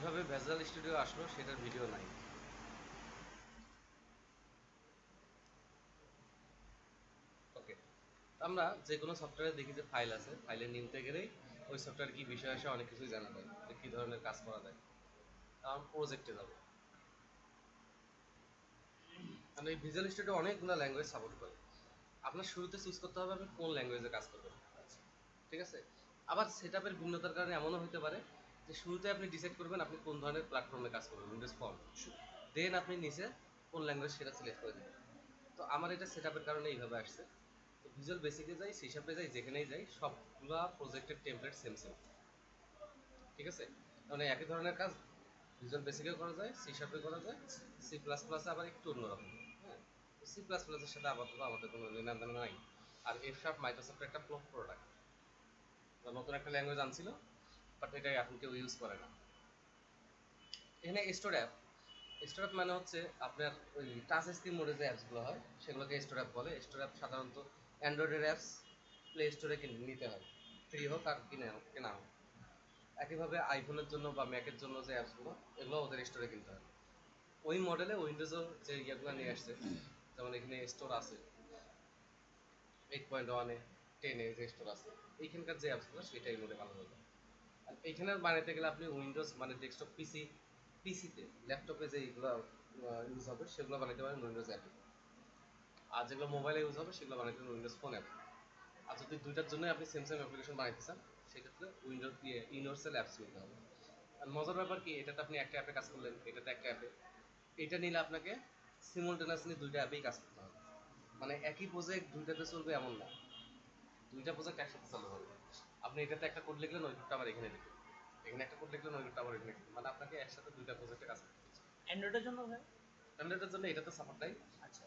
কিভাবে ভেজাল স্টুডিও আসলো সেটার ভিডিও নাই। ওকে, আমরা যে কোনো সফটওয়্যারে দেখি যে ফাইল আছে, ফাইলে নিতে গেলেই ওই সফটওয়্যার কি বিষয় আসে অনেক কিছুই জানা যায়, যে কী ধরনের কাজ করা যায়। কারণ প্রজেক্টে যাবো, কারণ এই ভিজুয়াল স্টুডিও অনেকগুলো ল্যাঙ্গুয়েজ সাপোর্ট করে। আপনার শুরুতে চুজ করতে হবে আপনি কোন ল্যাঙ্গুয়েজে কাজ করবেন। ঠিক আছে, আবার সেট আপের ভিন্নতার কারণে এমনও হতে পারে যে শুরুতে আপনি ডিসাইড করবেন আপনি কোন ধরনের প্ল্যাটফর্মে কাজ করবেন, উইন্ডোজ ফর্ম, দেন আপনি নিচে কোন ল্যাঙ্গুয়েজ সেটা সিলেক্ট করে দেবেন। তো আমার এটা সেট আপের কারণে এইভাবে আসছে। তো ভিজুয়াল বেসিকে যাই, সি শার্পে যাই, যেখানেই যাই সবগুলা প্রজেক্টের টেমপ্লেট সেম সেম। ঠিক আছে, মানে একই ধরনের কাজ ভিজুয়াল বেসিকেও করা যায়, সি শার্পে করা যায়, সি প্লাস প্লাসে আবার একটু অন্যরকম। হ্যাঁ, সি প্লাস প্লাসের সাথে আপাতত আমাদের কোনো লেনাদেনা নাই। আর এফ শার্প মাইক্রোসফটের একটা প্রোডাক্ট, নতুন একটা ল্যাঙ্গুয়েজ আনছিল, বাট এটা এখন কেউ ইউজ করে না। এখানে স্টোর অ্যাপ, স্টোর অ্যাপ মানে হচ্ছে আপনার ওই টাচ স্ক্রিন মোডে যে অ্যাপসগুলো হয় সেগুলোকে স্টোর অ্যাপ বলে। স্টোর অ্যাপ সাধারণত অ্যান্ড্রয়েডের অ্যাপস প্লে স্টোরে নিতে হয়, ফ্রি হোক আর কেনা হোক। একইভাবে আইফোনের জন্য বা ম্যাকের জন্য যে অ্যাপসগুলো, এগুলো ওদের স্টোরে কিনতে হয়। ওই মডেলে উইন্ডোজও যে ইয়েগুলো নিয়ে আসছে, যেমন এখানে স্টোর আছে 8.1-এ, 10-এ যে স্টোর আছে, এইখানকার যে অ্যাপসগুলো সেটাই মোডে বানানো যায়। আর এইখানে বানাতে গেলে আপনি উইন্ডোজ মানে ডেস্কটপ পিসিতে, ল্যাপটপে যেগুলো ইউজ হবে সেগুলো বানাতে পারেন উইন্ডোজ অ্যাপে, আর যেগুলো মোবাইলে ইউজ হবে সেগুলো বানাতে পারেন উইন্ডোজ ফোন অ্যাপে। আর যদি দুইটার জন্য আপনি সেম সেম অ্যাপ্লিকেশন বানাইতে চান, সেক্ষেত্রে উইন্ডোজ ইউনিভার্সাল অ্যাপস নিতে হবে। আর মজার ব্যাপার কি, এটাতে আপনি একটা অ্যাপে কাজ করলেন, এটাতে একটা অ্যাপে, এটা নিলে আপনাকে সিমultaneously দুইটা অ্যাপেই কাজ করতে হবে। মানে একই প্রজেক্ট দুইটাতে চলবে এমন না, দুইটা প্রজেক্ট একসাথে চালু হবে। আপনি এটাতে একটা কোড লিখলেন, ওই কোডটা আবার এখানে লিখলেন, এখানে একটা কোড লিখলেন, ওই কোডটা আবার এখানে লিখলেন, মানে আপনাকে একসাথে দুইটা প্রজেক্টে কাজ করতে হচ্ছে। অ্যান্ড্রয়েডের জন্য ভাই? স্ট্যান্ডার্ডের জন্য এটাতে সাপোর্ট নাই, আচ্ছা।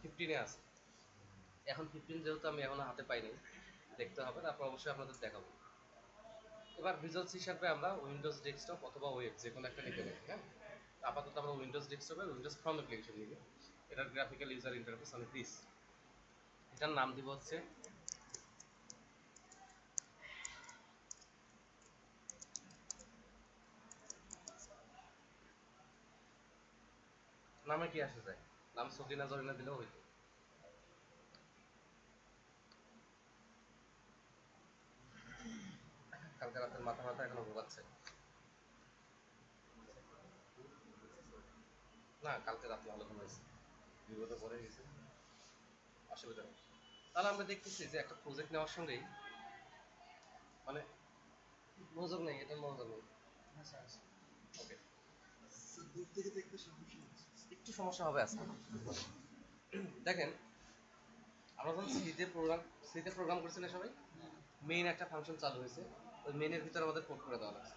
15-এ আছে। এখন 15 যেহেতু আমি এখনো হাতে পাইনি, দেখতে হবে, তারপর অবশ্যই আপনাদের দেখাবো। এবার ভিজুয়াল সি শার্পে আমরা উইন্ডোজ ডেস্কটপ অথবা ওয়েব যে কোনো একটা নিতে পারি। হ্যাঁ, আপাতত আমরা উইন্ডোজ ডেস্কটপে উইন্ডোজ ফর্ম অ্যাপ্লিকেশন নিব। এটার গ্রাফিক্যাল ইউজার ইন্টারফেস অনেক রিচ। এটার নাম দিব হচ্ছে, নামে কি আসে যায়, নাম সকিনা জরিনা দিলেও হইতো। কালকে রাতের মাথা মাথা এখনো ঘুমাচ্ছে না, কালকে রাতে ভালো ঘুমাইছে, বিপদে পড়ে গেছে, অসুবিধা নেই। তাহলে আমরা দেখতেছি যে একটা প্রজেক্ট নেওয়ার সঙ্গেই মানে মনোযোগ নেই, এটা মনোযোগ নেই। আচ্ছা আচ্ছা। ওকে, দূর থেকে দেখতে সমস্যা হচ্ছে, একটু সমস্যা হবে আজকে। দেখেন, আমরা যখন সিতে প্রোগ্রাম করছি না সবাই, মেইন একটা ফাংশন চালু হয়েছে, ওই মেইনের ভিতরে আমাদের কোড করে দেওয়া লাগছে।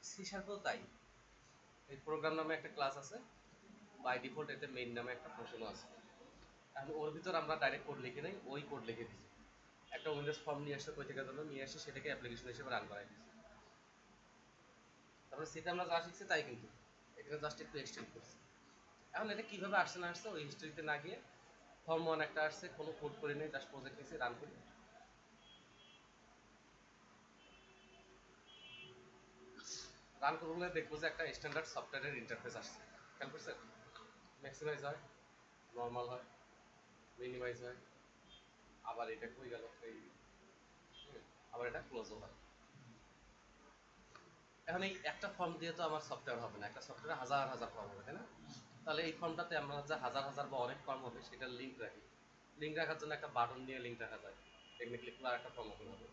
সি শার্পেও তাই, এই প্রোগ্রাম নামে একটা ক্লাস আছে, বাই ডিফল্ট এতে মেইন নামে একটা ফাংশনও আছে। এখন ওর ভিতর আমরা ডাইরেক্ট কোড লিখে নেই, ওই কোড লিখে দিই। একটা উইন্ডোজ ফর্ম নিয়ে আসছে, কই থেকে যেন নিয়ে আসে, সেটাকে অ্যাপ্লিকেশন হিসেবে রান করাই দিচ্ছি। তারপরে সিতে আমরা যা শিখছি তাই, কিন্তু এখানে জাস্ট একটু এক্সটেন্ড করছি। এখন এটা কীভাবে আসছে না আসছে ওই হিস্ট্রিতে না গিয়ে, ফর্ম ওয়ান একটা আসছে, কোনো কোড করে নেই, জাস্ট প্রজেক্ট নিয়েছি, রান করি। রান করলে দেখবো যে একটা স্ট্যান্ডার্ড সফটওয়্যারের ইন্টারফেস আসছে, খেয়াল করছেন? ম্যাক্সিমাইজ হয়, নর্মাল হয়, মিনিমাইজ হয়, আবার এটা কই গেল এই, আবার এটা ক্লোজও হয়। এখন এই একটা ফর্ম দিয়ে তো আমার সফটওয়্যার হবে না, একটা সফটওয়্যারে হাজার হাজার ফর্ম হবে, তাই না? তাহলে এই ফর্মটাতে আমরা যে হাজার হাজার বা অনেক ফর্ম হবে সেটার লিঙ্ক রাখি। লিঙ্ক রাখার জন্য একটা বাটন দিয়ে লিঙ্ক রাখা যায়, টেকনিক্যালি পুরো একটা ফর্ম ওপেন হবে।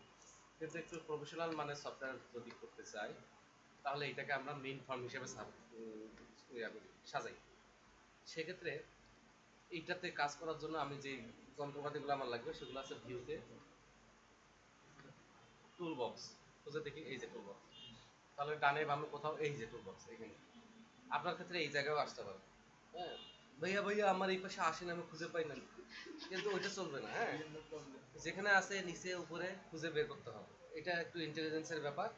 কিন্তু একটু প্রফেশনাল মানে সফটওয়্যার যদি করতে চাই, তাহলে এটাকে আমরা মেইন ফর্ম হিসেবে সাজাই। সেক্ষেত্রে এইটাতে কাজ করার জন্য আমি যে যন্ত্রপাতিগুলো আমার লাগবে সেগুলো আছে ভিউতে, টুল বক্স খুঁজে দেখি, এই যে টুল বক্স, তাহলে ডানে বামে কোথাও এই যে টুল বক্স এখানে। আপনার ক্ষেত্রে এই জায়গায়ও আসতে পারে। হ্যাঁ, ভাইয়া ভাইয়া আমার এই পাশে আসেন, আমি খুঁজে পাই না, কিন্তু ওইটা চলবে না। হ্যাঁ, যেখানে আছে নিচে উপরে খুঁজে বের করতে হবে, এটা একটু ইন্টেলিজেন্সের ব্যাপার।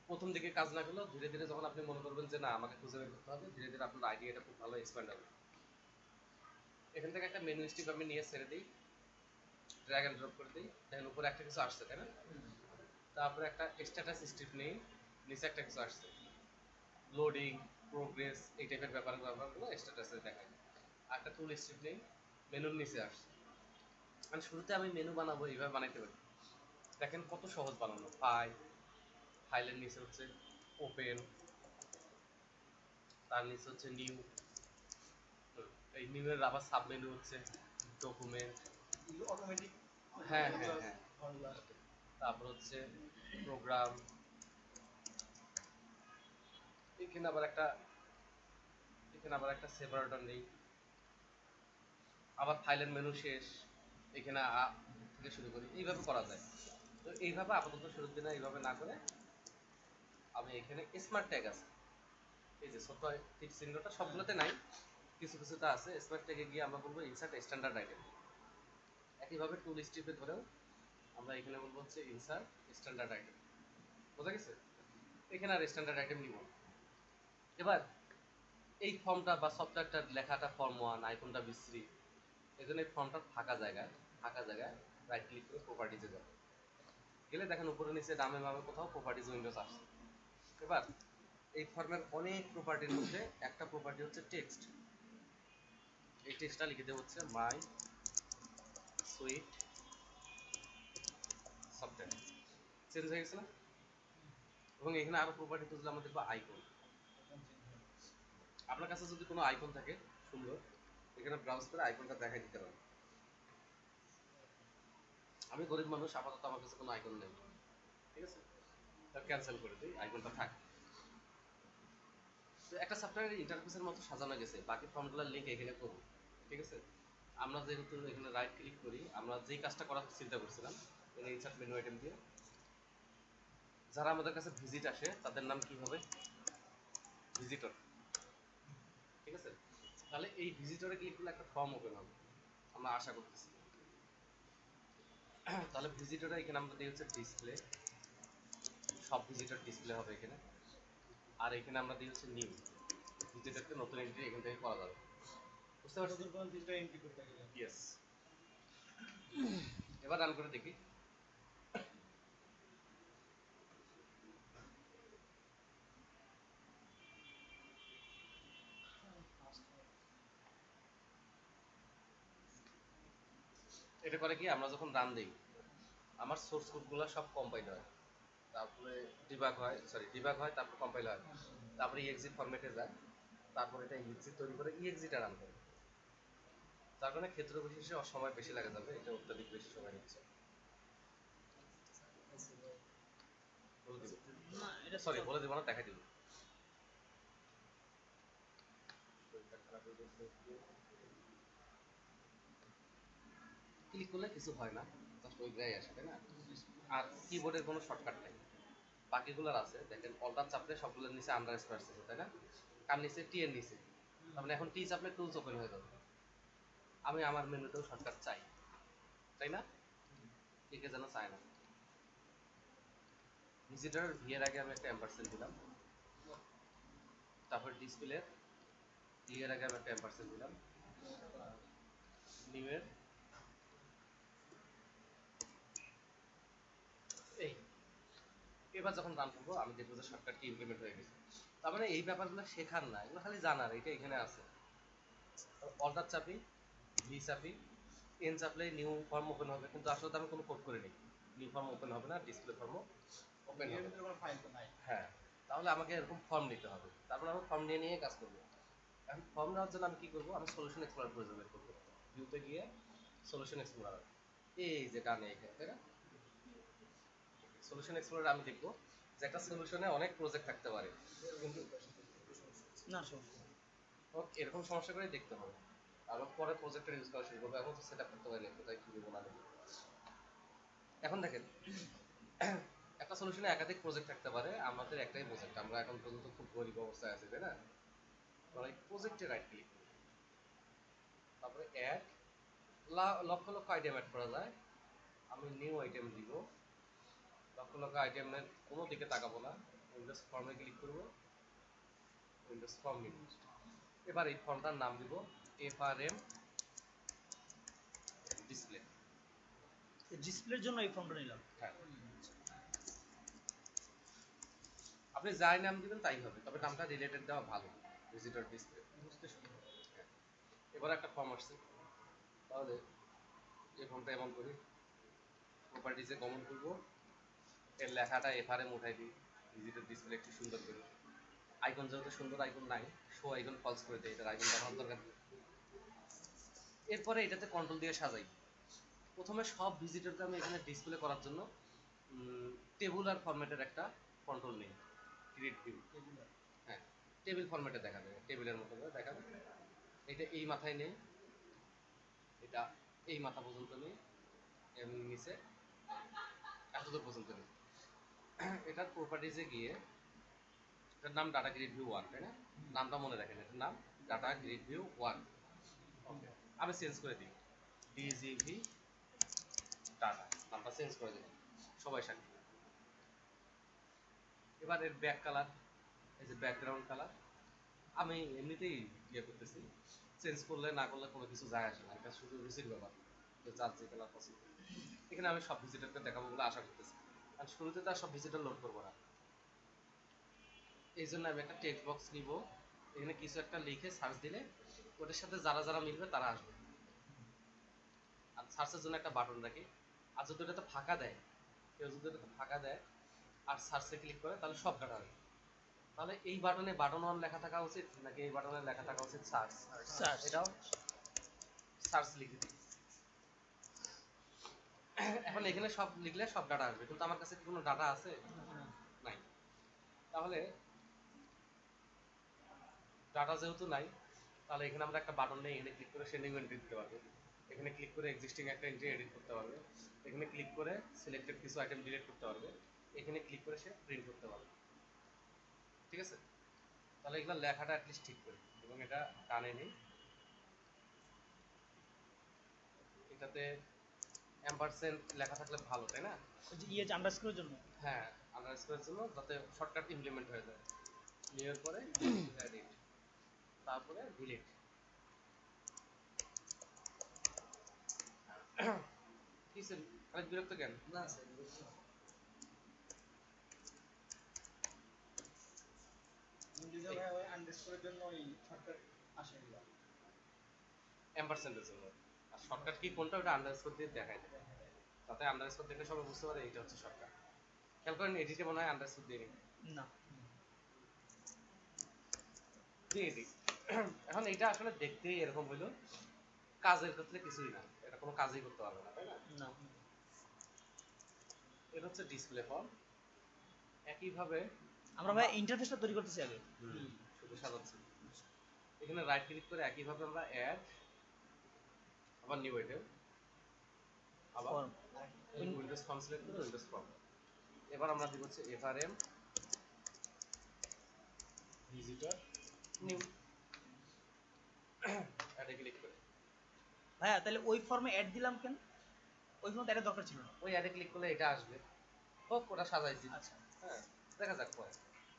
প্রথম দিকে কাজ না করলেও ধীরে ধীরে যখন আপনি মনে করবেন যে না আমাকে খুঁজে বের করতে হবে, ধীরে ধীরে আপনার আইডিয়াটা খুব ভালো এক্সপ্যান্ড হবে। এখান থেকে একটা মেনু স্ট্রিপ আমি নিয়ে ছেড়ে দিই, ড্র্যাগ অ্যান্ড ড্রপ করে দিই, দেখেন উপরে একটা কিছু আসছে, তাই না? তারপরে একটা স্ট্যাটাস স্ট্রিপ নেই, নিচে একটা কিছু আসছে, লোডিং, প্রোগ্রেস, এই টাইপের ব্যাপারগুলো স্ট্যাটাসে দেখায়। আর একটা টুল স্ট্রিপ নেই, মেনুর নিচে আসছে। মানে শুরুতে আমি মেনু বানাবো, এইভাবে বানাইতে পারি। দেখেন কত সহজ বানানো। ফাইলের নিচে হচ্ছে ওপেন, তার নিচে হচ্ছে নিউ, এই নিউ এর আবার সাব মেনু হচ্ছে ডকুমেন্ট, অটোমেটিক। হ্যাঁ হ্যাঁ হ্যাঁ, তারপর হচ্ছে প্রোগ্রাম, এখানে আবার একটা সেপারেটর নেই, আবার ফাইলের মেনু শেষ, এখানে থেকে শুরু করি, এইভাবে করা যায়। তো এইভাবে আপাতত শুরুর দিনে এইভাবে না করে আমি এখানে স্মার্ট ট্যাগ আছে, এই যে ছোট টিপ চিহ্নটা সবগুলোতে নাই, কিছু কিছুটা আছে। স্মার্ট ট্যাগে গিয়ে আমরা বলবো ইনসার্ট স্ট্যান্ডার্ড আইটেম। একইভাবে টুল স্ট্রিপে ধরেও আমরা এখানে বলবো হচ্ছে ইনসার্ট স্ট্যান্ডার্ড আইটেম। বোঝা গেছে? এখানে আর স্ট্যান্ডার্ড আইটেম নিব। এবার এই ফর্মটা বা সফটওয়্যারটার লেখাটা ফর্ম 1, আইকনটা বিশ্রী, এই জন্য এই ফর্মটা ফাঁকা জায়গায় রাইট ক্লিক করে প্রপার্টিজে যাবে। গেলে দেখেন উপরে নিচে ডামে বামে কোথাও প্রপার্টিজ উইন্ডোজ আসছে। এবার এই ফর্মের অনেক প্রপার্টির মধ্যে একটা প্রপার্টি হচ্ছে টেক্সট। এই টেক্সটটা লিখে দেবো হচ্ছে মাই সুইট সফটওয়্যার। চেঞ্জ হয়ে গেছে না? এবং এখানে আরো প্রপার্টি খুঁজলে আমরা দেখবো আইকন। আপনার কাছে যদি কোনো আইকন থাকে সুন্দর, এখানে ব্রাউজ করে আইকনটা দেখাই দিতে পারেন। আমি গরিব মানুষ, আপাতত আমার কাছে কোনো আইকন নেই, ঠিক আছে, তা ক্যান্সেল করে দিই, আইকনটা থাক। তো একটা সফটওয়্যারের ইন্টারফেসের মতো সাজানো গেছে, বাকি ফর্মগুলোর লিঙ্ক এখানে করব, ঠিক আছে। আমরা যেহেতু এখানে রাইট ক্লিক করি, আমরা যেই কাজটা করার চিন্তা করছিলাম, এখানে ইনসার্ট মেনু আইটেম দিয়ে যারা আমাদের কাছে ভিজিট আসে তাদের নাম কি হবে? ভিজিটর, ঠিক আছে। তাহলে এই ভিজিটরে ক্লিক করলে একটা ফর্ম ওপেন হবে, আমরা আশা করতেছি। তাহলে ভিজিটরে এখানে আমরা দিই হচ্ছে ডিসপ্লে, সব ভিজিটর ডিসপ্লে হবে এখানে। আর এখানে আমরা দিই হচ্ছে নিউ, ভিজিটরকে নতুন এন্ট্রি এখান থেকে করা যাবে। বুঝতে পারছি? ইয়েস। এবার রান করে দেখি। এটা করে কি, আমরা যখন রান দিই আমার সোর্স কোডগুলো সব কম্পাইল হয়, তারপরে ডিবাগ হয়, তারপর কম্পাইল হয়, তারপরে ইএক্সি ফরম্যাটে যায়, তারপরে এটা ইএক্সি তৈরি করে ইএক্সিটা রান করে। তার কারণে ক্ষেত্র বিশেষে সময় বেশি লাগে যাবে, এটা অত্যাধিক বেশি সময় নিচ্ছে। বলে দিব না, দেখাই দিব। ক্লিক করলে কিছু হয় না, জাস্ট ওই গ্রাই আসে, তাই না? আর কিবোর্ডের কোনো শর্টকাট নেই, বাকিগুলোর আছে। দেখেন অল্টার চাপলে সবগুলোর নিচে আন্ডার স্কোয়ার আছে, তাই না? কার নিচে? টি এর নিচে। তার মানে এখন টি চাপলে টুলস ওপেন হয়ে যাবে। আমি আমার মেনুতেও শর্টকাট চাই, তাই না? কে কে যেন চায় না। ভিজিটর ভি এর আগে আমি একটা এম্পারসেন্ট দিলাম, তারপর ডিসপ্লে ডি এর আগে আমি একটা এম্পারসেন্ট দিলাম, নিউ এর এই। এবার যখন রান করবো আমি দেখবো যে শর্টকাট কি ইমপ্লিমেন্ট হয়ে গেছে। তার মানে এই ব্যাপারগুলো শেখার না, এগুলো খালি জানার, এটা এখানে আছে। অল্টার চাপি, ভি চাপি, এন চাপলে নিউ ফর্ম ওপেন হবে, কিন্তু আসলে তো আমি কোনো কোড করে নিই, নিউ ফর্ম ওপেন হবে না, ডিসপ্লে ফর্মও ওপেন হবে। হ্যাঁ, তাহলে আমাকে এরকম ফর্ম নিতে হবে, তারপর আমি ফর্ম নিয়ে কাজ করবো। এখন ফর্ম নেওয়ার জন্য আমি কি করবো? আমি সলিউশন এক্সপ্লোরার প্রয়োজন বের করবো। ভিউতে গিয়ে সলিউশন এক্সপ্লোরার, এই যে ডানে এখানে, তাই না? সলিউশন এক্সপ্লোরার আমি দেখবো যে একটা সলিউশনে অনেক প্রজেক্ট থাকতে পারে, কিন্তু না এরকম সমস্যা করে দেখতে হবে। আর পরে প্রজেক্টর ইউজ করা শুরু করবো, এখন তো সেট আপ করতে পারি না, কোথায় কি দেবো না দেবো। এখন দেখেন একটা সলিউশনে একাধিক প্রজেক্ট থাকতে পারে, আমাদের একটাই প্রজেক্ট, আমরা এখন পর্যন্ত খুব গরিব অবস্থায় আছি, তাই না? আমরা এই প্রজেক্টে রাইট ক্লিক করি, তারপরে add, lakh lakh item add করা যায়। আমি নিউ আইটেম দিব, লক্ষ লক্ষ আইটেমের কোনো দিকে তাকাবো না, উইন্ডোজ ফর্মে ক্লিক করবো, উইন্ডোজ ফর্ম নিব। এবার এই ফর্মটার নাম দিব এফআরএম ডিসপ্লে। ডিসপ্লের জন্য এই ফর্মটা নিলাম। হ্যাঁ, আপনি যাই নাম দিবেন তাই হবে, তবে নামটা রিলেটেড দেওয়া ভালো ভিজিটর ডিসপ্লে। বুঝতে সুবিধা। এবার একটা ফর্ম আসছে, তাহলে এই ফর্মটা এমন করি, প্রপার্টিজে কমন করবো, এর লেখাটা এফআরএম উঠাই দিই, ভিজিটর ডিসপ্লে একটু সুন্দর করি, আইকন যেহেতু সুন্দর আইকন নাই, শো আইকন ফলস করে দেয়, এটার আইকন দেখানোর দরকার নেই। এরপরে এটাতে কন্ট্রোল দিয়ে সাজাই। প্রথমে সব ভিজিটরকে আমি এখানে ডিসপ্লে করার জন্য টেবুলার ফরম্যাটের একটা কন্ট্রোল নেই, ক্রিয়েট ভিউ। হ্যাঁ, টেবিল ফরম্যাটে দেখাবে, টেবিলের মতো করে দেখাবে। এটা এই মাথায় নেই, এটা এই মাথা পর্যন্ত নেই, এমনি নিচে এতদূর পর্যন্ত নেই। এটার প্রপার্টিজে গিয়ে, এটার নাম ডাটা গ্রিড ভিউ 1, তাই না? নামটা মনে রাখেন, এটার নাম ডাটা গ্রিড ভিউ 1। আমি চেঞ্জ করে দিই, ডিজিভি ডাটা, নামটা চেঞ্জ করে দিলাম, সবাই সাক্ষী। এবার এর ব্যাক কালার, এই যে ব্যাকগ্রাউন্ড কালার, আমি এমনিতেই ইয়ে করতেছি, চেঞ্জ করলে না করলে কোনো কিছু যায় আসে না, এটা শুধু রুচির ব্যাপার, যে যার যে কালার পছন্দ। এখানে আমি সব ভিজিটরকে দেখাবো বলে আশা করতেছি, কারণ শুরুতে তো আর সব ভিজিটর লোড করবো না। এই জন্য আমি একটা টেক্সট বক্স নিব, এখানে কিছু একটা লিখে সার্চ দিলে ওটার সাথে যারা যারা মিলবে তারা আসবে। আর সার্চের জন্য একটা বাটন রাখি, আর যদি ওটাতে ফাঁকা দেয়, কেউ যদি ওটাতে ফাঁকা দেয় আর সার্চে ক্লিক করে, তাহলে সব কাটা হবে। তাহলে এই বাটনে বাটন 1 লেখা থাকা উচিত, নাকি এই বাটনে লেখা থাকা উচিত সার্চ? সার্চ। এটাও সার্চ লিখে দিই। এখন এখানে সব লিখলে সব ডাটা আসবে, কিন্তু আমার কাছে কি কোনো ডাটা আছে? নাই। তাহলে ডাটা যেহেতু নাই, তাহলে এখানে আমরা একটা বাটন নেই, এখানে ক্লিক করে সে নিউ এন্ট্রি দিতে পারবে, এখানে ক্লিক করে এক্সিস্টিং একটা এন্ট্রি এডিট করতে পারবে, এখানে ক্লিক করে সিলেক্টেড কিছু আইটেম ডিলিট করতে পারবে, এখানে ক্লিক করে সে প্রিন্ট করতে পারবে। ঠিক আছে? তাহলে এগুলো লেখাটা অ্যাটলিস্ট ঠিক করি, এবং এটা টানে নিই, এটাতে অ্যাম্পারসেন্ট লেখা থাকলে ভালো, তাই না? ওই যে ইয়ে যে আন্ডারস্কোরের জন্য। হ্যাঁ, আন্ডারস্কোরের জন্য, যাতে শর্টকাট ইমপ্লিমেন্ট হয়ে যায়। নিউর পরে এডিট, তারপরে ডিলিট। কি স্যার, অনেক বিরক্ত কেন? না স্যার, ইংরেজি ভাষায় ওই আন্ডারস্কোরের জন্য ওই শর্টকাট আসে এগুলো। অ্যাম্পারসেন্টের জন্য। আর শর্টকাট কি কোনটা, ওটা আন্ডারস্কোর দিয়ে দেখায় দেয়, তাতে আন্ডারস্কোর দেখলে সবাই বুঝতে পারে এটা হচ্ছে শর্টকাট। খেয়াল করেন এডিটে মনে হয় আন্ডারস্কোর দিয়ে নিই, না। দিয়ে দিই। এখন এটা আসলে দেখতেই এরকম হইলো, কাজের ক্ষেত্রে কিছুই না, এটা কোনো কাজই করতে পারবে না, তাই না? না। এটা হচ্ছে ডিসপ্লে ফর্ম। একইভাবে আমরা ভাই ইন্টারফেসটা তৈরি করতেছি আগে। শুধু সাজাচ্ছি। এখানে রাইট ক্লিক করে একইভাবে আমরা অ্যাড, আবার নিউ আইটেম, আবার ফর্ম। উইন্ডোজ ফর্ম সিলেক্ট করে উইন্ডোজ ফর্ম। এবার আমরা দিব হচ্ছে এফআরএম ভিজিটর নিউ, অ্যাডে ক্লিক করে। ভাইয়া তাহলে ওই ফর্মে অ্যাড দিলাম কেন? ওই ফর্মে অ্যাডের দরকার ছিল না। ওই অ্যাডে ক্লিক করলে এটা আসবে, হোক ওটা সাজাইছি। আচ্ছা। হ্যাঁ, দেখা যাক পরে,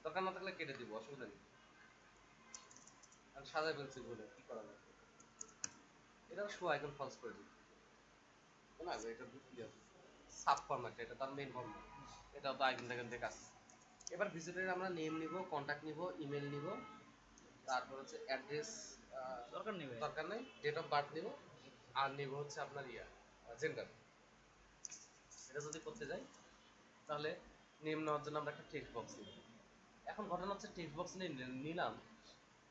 দরকার না থাকলে কেটে দিব, অসুবিধা নেই। আর সাজাই ফেলছি বলে কি করা যায়, এটাও শো আইকন ফলস করে দিই না, এটা সাব ফরম্যাট, এটা তার মেইন ফরম্যাট, এটাও তো আইকন টাইকন দিয়ে কাজ। এবার ভিজিটরের আমরা নেম নিব, কন্ট্যাক্ট নিব, ইমেল নিব, তারপর হচ্ছে অ্যাড্রেস দরকার নেই ভাই। দরকার নেই, ডেট অফ বার্থ নিব, আর নিব হচ্ছে আপনার জেন্ডার। এটা যদি করতে যাই, তাহলে নেম নেওয়ার জন্য আমরা একটা টেক্সট বক্স নিব। এখন ঘটনা হচ্ছে টেক্সট বক্স নিলাম,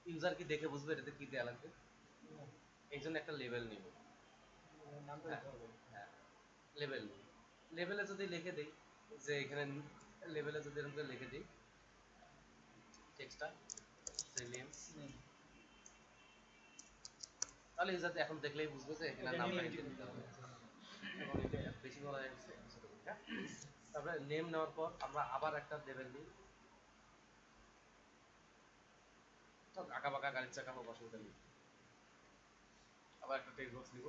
ইউজার কি দেখে বুঝবে এটাতে কি দেওয়া লাগবে? এই জন্য একটা লেভেল নিব। হ্যাঁ, লেভেল নিব। লেভেলে যদি লিখে দিই যে এখানে, লেভেলে যদি এরকম করে লিখে দিই টেক্সটটা যে নেম, তাহলে ইউজার এখন দেখলেই বুঝবে যে এখানে নামটা লিখে দিতে হবে। এবং এটা বেশি বলা যাচ্ছে ছোট করে, হ্যাঁ? তারপরে নেম নেওয়ার পর আমরা আবার একটা লেভেল নিই, তো আঁকা বাঁকা গাড়ির চাকা হোক, অসুবিধা নেই। আবার একটা টেক্সট বক্স নিব,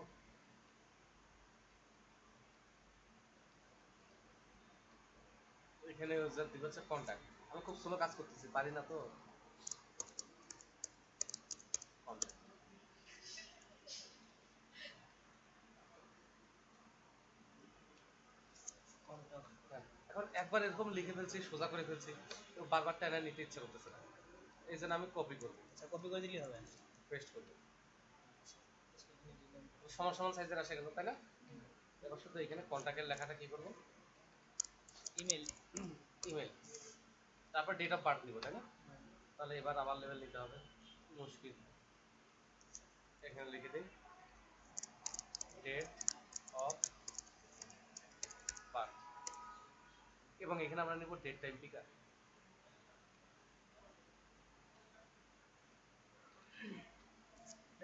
এখানে ইউজার দিব হচ্ছে কন্ট্যাক্ট। আমি খুব স্লো কাজ করতেছি, পারি না তো। contact। হ্যাঁ, এখন একবার এরকম লিখে ফেলছি, সোজা করে ফেলছি, তো বারবার টানা নিতে ইচ্ছে করতেছে না, এই জন্য আমি কপি করবো, আচ্ছা কপি করে দিলেই হবে। পেস্ট করবো, সমান সমান সাইজের আসে গেল, তাই না? এবার শুধু এখানে কন্ট্যাক্টের লেখাটা কি করবো, ইমেল, ইমেল, তারপর ডেট অফ বার্থ দিব, তাই না? তাহলে এবার আবার লেভেল নিতে হবে, মুশকিল, এখানে লিখে দিই ডেট অফ বার্থ, এবং এখানে আমরা নেব ডেট টাইম পিকার।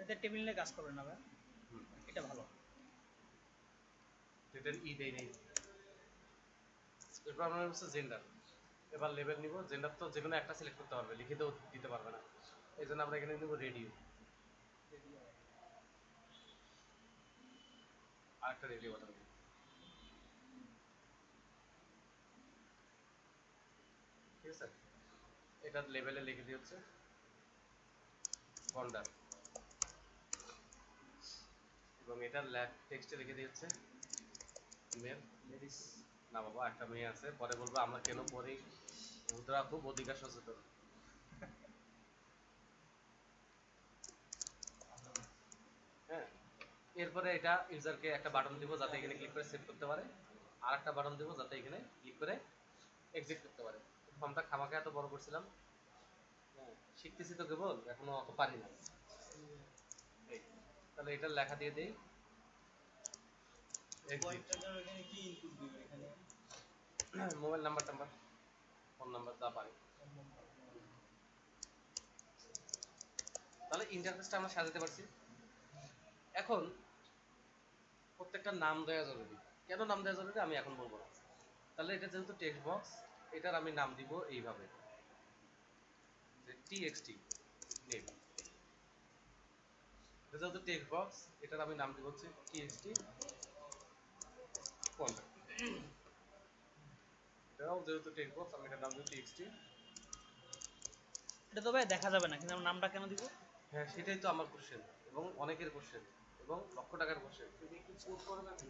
এতে টেবিল নিয়ে কাজ করবেন না ভাই, এটা ভালো। ডেটের ই দেই নেই। এরপর আমরা হচ্ছে জেন্ডার, এবার লেভেল নিব, জেন্ডার তো যে কোনো একটা সিলেক্ট করতে পারবে, লিখিতেও দিতে পারবে না, এই জন্য আমরা এখানে নেব রেডিও, আরেকটা রেডিও বাটন দিব, ঠিক আছে? এটা লেভেলে লিখে দিয়ে হচ্ছে গন্ডার, এবং এটা টেক্সটে লিখে দিয়ে হচ্ছে মেল, লেডিস, না বাবা একটা মেয়ে আছে, পরে বলবো আমরা কেন পরে মুদ্রা খুব অধিকার সচেতন। হ্যাঁ, এরপরে এটা ইউজারকে একটা বাটন দিব যাতে এখানে ক্লিক করে সেভ করতে পারে, আর একটা বাটন দিব যাতে এখানে ক্লিক করে এক্সিট করতে পারে। ফর্মটা খামাখা এত বড় করছিলাম, হ্যাঁ, শিখতেছি তো কেবল, এখনো অত পারি না। এই, তাহলে এটার লেখা দিয়ে দেই এক্সিট, এখানে কি ইনপুট দিবে এখানে? মোবাইল নাম্বার টাম্বার, ফোন নাম্বার যা পারি। তাহলে ইন্টারফেসটা আমরা সাজাতে পারছি। এখন প্রত্যেকটা নাম দেওয়া জরুরি, কেন নাম দেওয়া জরুরি আমি এখন বলবো না। তাহলে এটা যেহেতু টেক্সট বক্স, এটার আমি নাম দিব এইভাবে যে টিএক্সটি নেম, এটা যেহেতু টেক্সট বক্স, এটার আমি নাম দিব হচ্ছে টিএক্সটি কন্ট্যাক্ট, এটাও যেহেতু টেক্সট বক্স আমি এটার নাম দিব টিএক্সটি। এটা তো ভাই দেখা যাবে না, কিন্তু আমরা নামটা কেন দিব? হ্যাঁ, সেটাই তো আমার কোশ্চেন এবং অনেকের কোশ্চেন এবং লক্ষ টাকার কোশ্চেন।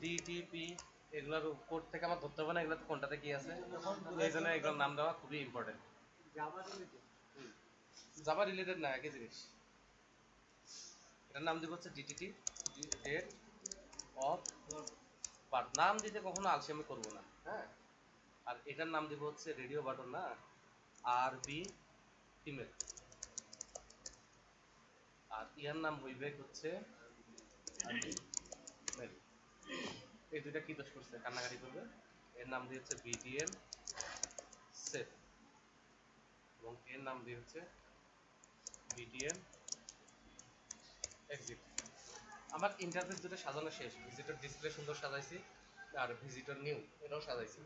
ডিটিপি এগুলোর কোড থেকে আমার ধরতে হবে না এগুলোতে কোনটাতে কি আছে, এই জন্য এগুলোর নাম দেওয়া খুবই ইম্পর্টেন্ট। জাভা রিলেটেড না, একই জিনিস। এটার নাম দিব হচ্ছে ডিটিটি, ডেট অফ বার্থ, নাম দিতে কখনো আলসেমি করবো না, হ্যাঁ। আর এটার নাম দিব হচ্ছে রেডিও বাটন, না আর বি ফিমেল, আর ইয়ার নাম হইবে হচ্ছে মেল। এই দুইটা কি দোষ করছে, কান্নাকাটি করবে, এর নাম দিয়ে হচ্ছে বিডিএন সেভ, এবং এর নাম দিয়ে হচ্ছে বিডিএন এক্সিট। আমার ইন্টারফেস দুটো সাজানো শেষ, ভিজিটর ডিসপ্লে সুন্দর সাজাইছি, আর ভিজিটর নিউ এটাও সাজাইছি,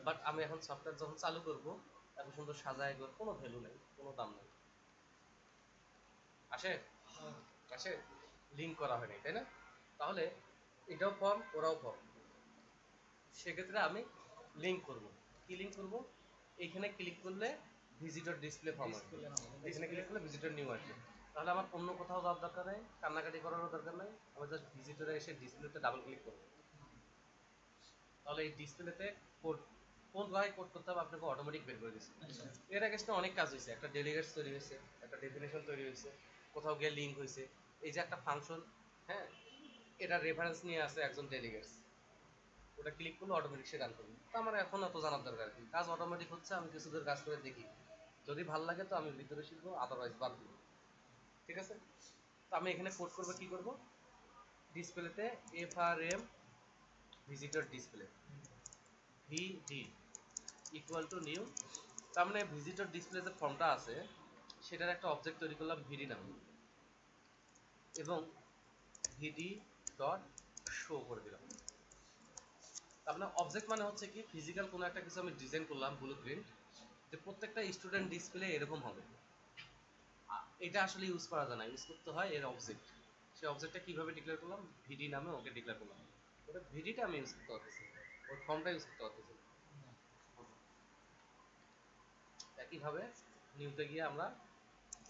বাট আমি এখন সফটওয়্যার যখন চালু করব এত সুন্দর সাজায় এগুলোর কোনো ভ্যালু নেই, কোনো দাম নেই। আসে আসে লিঙ্ক করা হয়নি, তাই না? তাহলে এটাও ফর্ম, ওরাও ফর্ম, সেক্ষেত্রে আমি লিঙ্ক করব। কি লিঙ্ক করব? এইখানে ক্লিক করলে ভিজিটর ডিসপ্লে ফর্ম আসবে, এখানে ক্লিক করলে ভিজিটর নিউ আসবে। তাহলে আমার অন্য কোথাও যাওয়ার দরকার নেই, কান্নাকাটি করারও দরকার নেই, আমি জাস্ট ভিজিটরে এসে ডিসপ্লেতে ডাবল ক্লিক করব, তাহলে এই ডিসপ্লেতে কোড কোন জায়গায় কোড করতে হবে আপনাকে অটোমেটিক বের করে দিচ্ছে। এর আগে অনেক কাজ হয়েছে, একটা ডেলিগেটস তৈরি হয়েছে, একটা ডেফিনেশন তৈরি হয়েছে, কোথাও গিয়ে লিঙ্ক হয়েছে, এই যে একটা ফাংশন, হ্যাঁ, এটা রেফারেন্স নিয়ে আসে একজন ডেলিগেটস, ওটা ক্লিক করলে অটোমেটিক সে রান করবে। তো আমার এখন অত জানার দরকার কি, কাজ অটোমেটিক হচ্ছে, আমি কিছু দূর কাজ করে দেখি, যদি ভালো লাগে তো আমি ভিতরে শিখবো, আদারওয়াইজ বাদ দিব, ঠিক আছে? তো আমি এখানে কোড করবো, কি করব, ডিসপ্লেতে FRM visitor display VD equal to new, তার মানে ভিজিটর ডিসপ্লে যে ফর্মটা আছে সেটার একটা অবজেক্ট তৈরি করলাম ভিডি নামে, এবং ভিডি ডট শো করে দিলাম। তার মানে অবজেক্ট মানে হচ্ছে কি, ফিজিক্যাল কোনো একটা কিছু আমি ডিজাইন করলাম ব্লু প্রিন্ট, যে প্রত্যেকটা স্টুডেন্ট ডিসপ্লে এরকম হবে, এটা আসলে ইউজ করা যায় না, ইউজ করতে হয় এর অবজেক্ট। সেই অবজেক্টটা কিভাবে ডিক্লেয়ার করলাম, ভিডি নামে ওকে ডিক্লেয়ার করলাম, ওটা ভিডিটা আমি ইউজ করতে পারতেছি, ওই ফর্মটা ইউজ করতে পারতেছি। একইভাবে নিউতে গিয়ে আমরা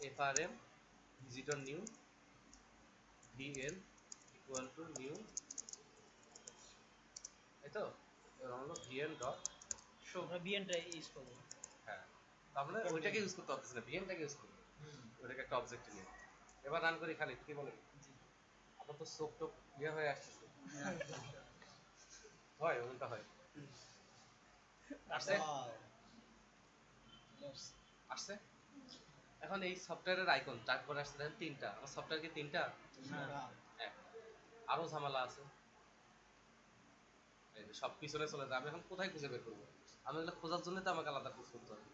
FRM visitor new VN equal to new, এই তো, এবার হলো ভিএন ডট শো, আমরা বিএনটা ইউজ করব। হ্যাঁ, তাহলে ওইটাকে ইউজ করতে পারতেছি না, ভিএনটাকে ইউজ করবো, ওইটাকে একটা অবজেক্ট নিয়ে। এবার রান করি খালি, কি বলেন? আমার তো চোখ টোক ইয়ে হয়ে আসতেছে। হয় ওটা হয়। আসছে আসছে। এখন এই সফটওয়্যারের আইকন টাক করে আসছে দেখেন তিনটা। আমার সফটওয়্যার কি তিনটা? এক। আরো ঝামেলা আছে, এই যে সব পিছনে চলে যায়। আমি এখন কোথায় খুঁজে বের করবো? আমি এগুলো খোঁজার জন্য তো আমাকে আলাদা খোঁজ করতে হবে।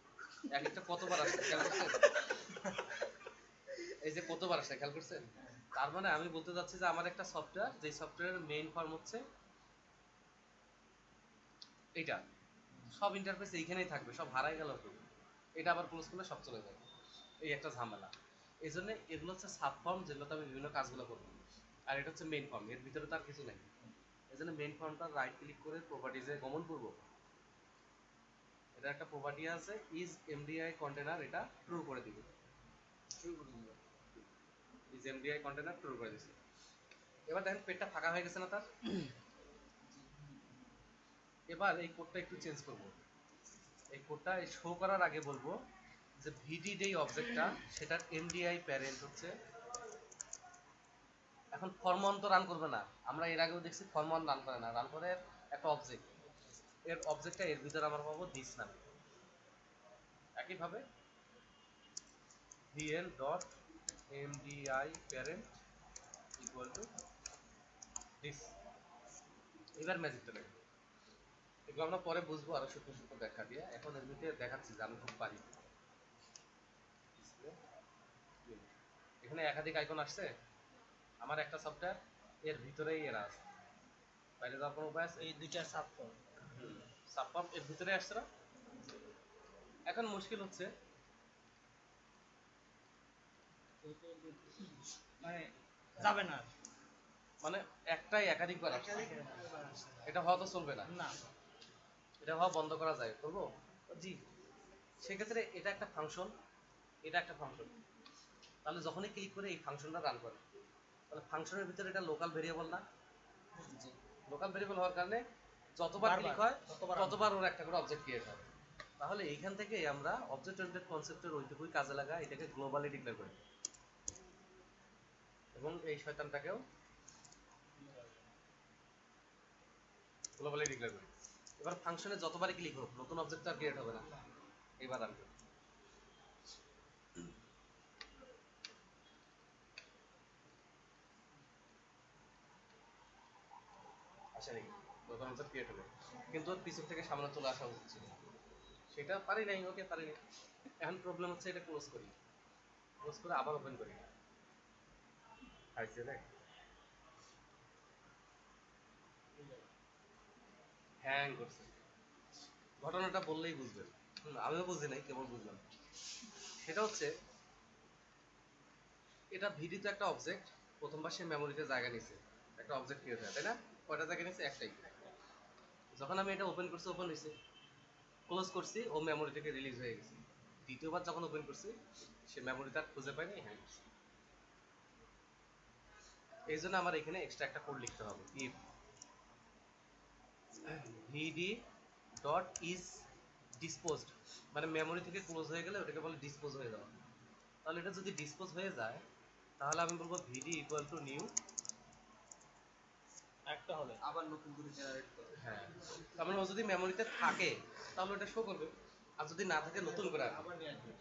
এক একটা কতবার আসছে খেয়াল করছেন? এই যে কতবার আসছে খেয়াল করছেন? তার মানে আমি বলতে চাচ্ছি যে আমার একটা সফটওয়্যার, যে সফটওয়্যারের মেইন ফর্ম হচ্ছে এইটা, সব ইন্টারফেস এইখানেই থাকবে, সব হারাই গেল তো এটা আবার ক্লোজ করলে সব চলে যাবে, এই একটা ঝামেলা। এই জন্য এগুলো হচ্ছে সাব ফর্ম, যেগুলোতে আমি বিভিন্ন কাজগুলো করবো। আর এটা হচ্ছে মেইন ফর্ম, এর ভিতরে তো আর কিছু নেই। এই জন্য মেইন ফর্মটা রাইট ক্লিক করে প্রপার্টিজে গমন করবো। এটা একটা প্রপার্টি আছে ইজ এমডিআই কন্টেনার, এটা ট্রু করে দিব। ইজ এমডিআই কন্টেনার ট্রু করে দিচ্ছি। এবার দেখেন পেজটা ফাঁকা হয়ে গেছে না তার? এবার এই কোডটা একটু চেঞ্জ করব। এই কোডটা শো করার আগে বলবো যে ভিডি যেই অবজেক্টটা সেটার এমডিআই প্যারেন্ট হচ্ছে, এখন ফর্ম অন তো রান করবে না, আমরা এর আগেও দেখছি ফর্ম অন রান করে না, রান করে একটা অবজেক্ট। এর অবজেক্টটা এর ভিতরে আমরা পাবো দিস নামে। একইভাবে vn dot MDI parent equal to this. এবার ম্যাজিকটা দেখো, এগুলো আমরা পরে বুঝবো আরো সূক্ষ্ম সূক্ষ্ম ব্যাখ্যা দিয়ে, এখন এর ভিতরে দেখাচ্ছি যে আমি খুব পারি। এখানে একাধিক আইকন আসছে, আমার একটা সফটওয়্যার এর ভিতরেই এরা আছে, বাইরে যাওয়ার কোনো উপায় আছে? এই দুইটা সাবফর্ম সাবফর্ম এর ভিতরে আসছে না? এখন মুশকিল হচ্ছে মানে যাবে না, মানে একটাই একাধিকবার আসছে, এটা হওয়া তো চলবে না, না এটা হওয়া বন্ধ করা যায়, করবো? জি সেক্ষেত্রে এটা একটা ফাংশন, এটা একটা ফাংশন, তাহলে যখনই ক্লিক করে এই ফাংশনটা রান করে, তাহলে ফাংশনের ভিতরে এটা লোকাল ভেরিয়েবল না? লোকাল ভেরিয়েবল হওয়ার কারণে যতবার ক্লিক হয় ততবার ওর একটা করে অবজেক্ট ক্রিয়েট হয়। তাহলে এইখান থেকে আমরা অবজেক্ট ওরিয়েন্টেড কনসেপ্টের ওইটুকুই কাজে লাগা, এটাকে গ্লোবালি ডিক্লেয়ার করি এবং এই শয়তানটাকেও গ্লোবালি ডিক্লেয়ার করি। এবার ফাংশনে যতবারই ক্লিক হোক নতুন অবজেক্ট আর ক্রিয়েট হবে না। এবার রান করি, আসে নাকি? নতুন অবজেক্ট ক্রিয়েট হবে, কিন্তু ওর পিছন থেকে সামনে চলে আসা উচিত ছিল, সেটা পারি নাই। ওকে, পারি নাই। এখন প্রবলেম হচ্ছে এটা ক্লোজ করি, ক্লোজ করে আবার ওপেন করি, আইসি দেখ হ্যাং করছে। ঘটনাটা বললেই বুঝবেন, আমিও বুঝি নাই, কেবল বুঝলাম। সেটা হচ্ছে এটা ভিডি তো একটা অবজেক্ট, প্রথমবার সে মেমোরিতে জায়গা নিছে, একটা অবজেক্ট ক্রিয়েট হয়, তাই না? কয়টা জায়গা নিছে? একটাই। যখন আমি এটা ওপেন করছি, ওপেন হয়েছে, ক্লোজ করছি, ও মেমোরি থেকে রিলিজ হয়ে গেছে। দ্বিতীয়বার যখন ওপেন করছি সে মেমোরিতে আর খুঁজে পায়নি, হ্যাং করছে। এই জন্য আমার এখানে এক্সট্রা একটা কোড লিখতে হবে, if VD dot is disposed, মানে মেমোরি থেকে ক্লোজ হয়ে গেলে ওটাকে বলে ডিসপোজ হয়ে যাওয়া। তাহলে এটা যদি ডিসপোজ হয়ে যায় তাহলে আমি বলবো ভিডি ইকুয়াল টু নিউ, একটা হবে আবার নতুন করে জেনারেট করবে। হ্যাঁ, তার মানে ও যদি মেমোরিতে থাকে তাহলে ওটা শো করবে, আর যদি না থাকে নতুন করে আবার নিয়ে আসবে।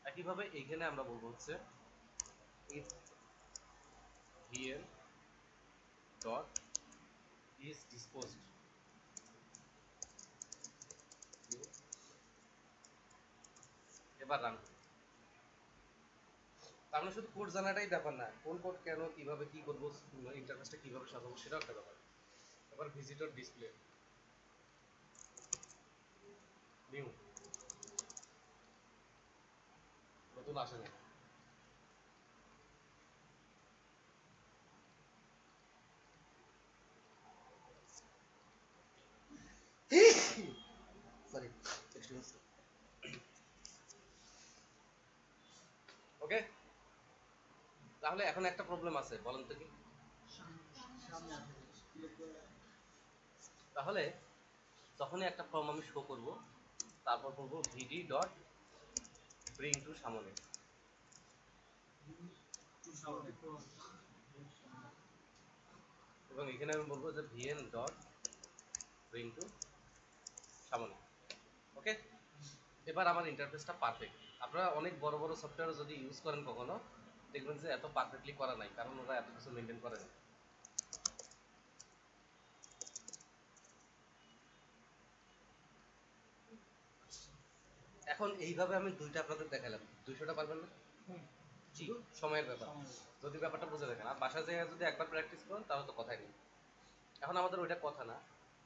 একইভাবে এইখানে আমরা বলবো হচ্ছে if vn dot is disposed, এবার রান। তার মানে শুধু কোড জানাটাই ব্যাপার না, কোন কোড কেন, কিভাবে কি করবো, ইন্টারফেসটা কিভাবে সাজাবো সেটাও একটা ব্যাপার। এবার ভিজিটর ডিসপ্লে নিউ, নতুন আসে না। সরি, ওকে। তাহলে এখন একটা প্রবলেম আছে, বলেন তো কি? সামনে আসবে তাহলে যখনই একটা ফর্ম আমি শো করব, তারপর বলবো ভিডি ডট ব্রিং টু সামনে, এবং এখানে আমি বলবো যে ভিএন ডট ব্রিং টু সামনে। ওকে, এবার আমার ইন্টারফেসটা পারফেক্ট। আপনারা অনেক বড় বড় সফটওয়্যার যদি ইউজ করেন কখনো, দেখবেন যে এত পারফেক্টলি করা নাই, কারণ ওরা এত কিছু মেনটেন করে না। এখন এইভাবে আমি দুইটা আপনাদের দেখালাম, 200টা পারবেন না? জি, সময়ের ব্যাপার। যদি ব্যাপারটা বুঝে দেখেন, আর বাসা যেয়ে যদি একবার প্র্যাকটিস করেন তাহলে তো কথাই নেই। এখন আমাদের ওইটা কথা না,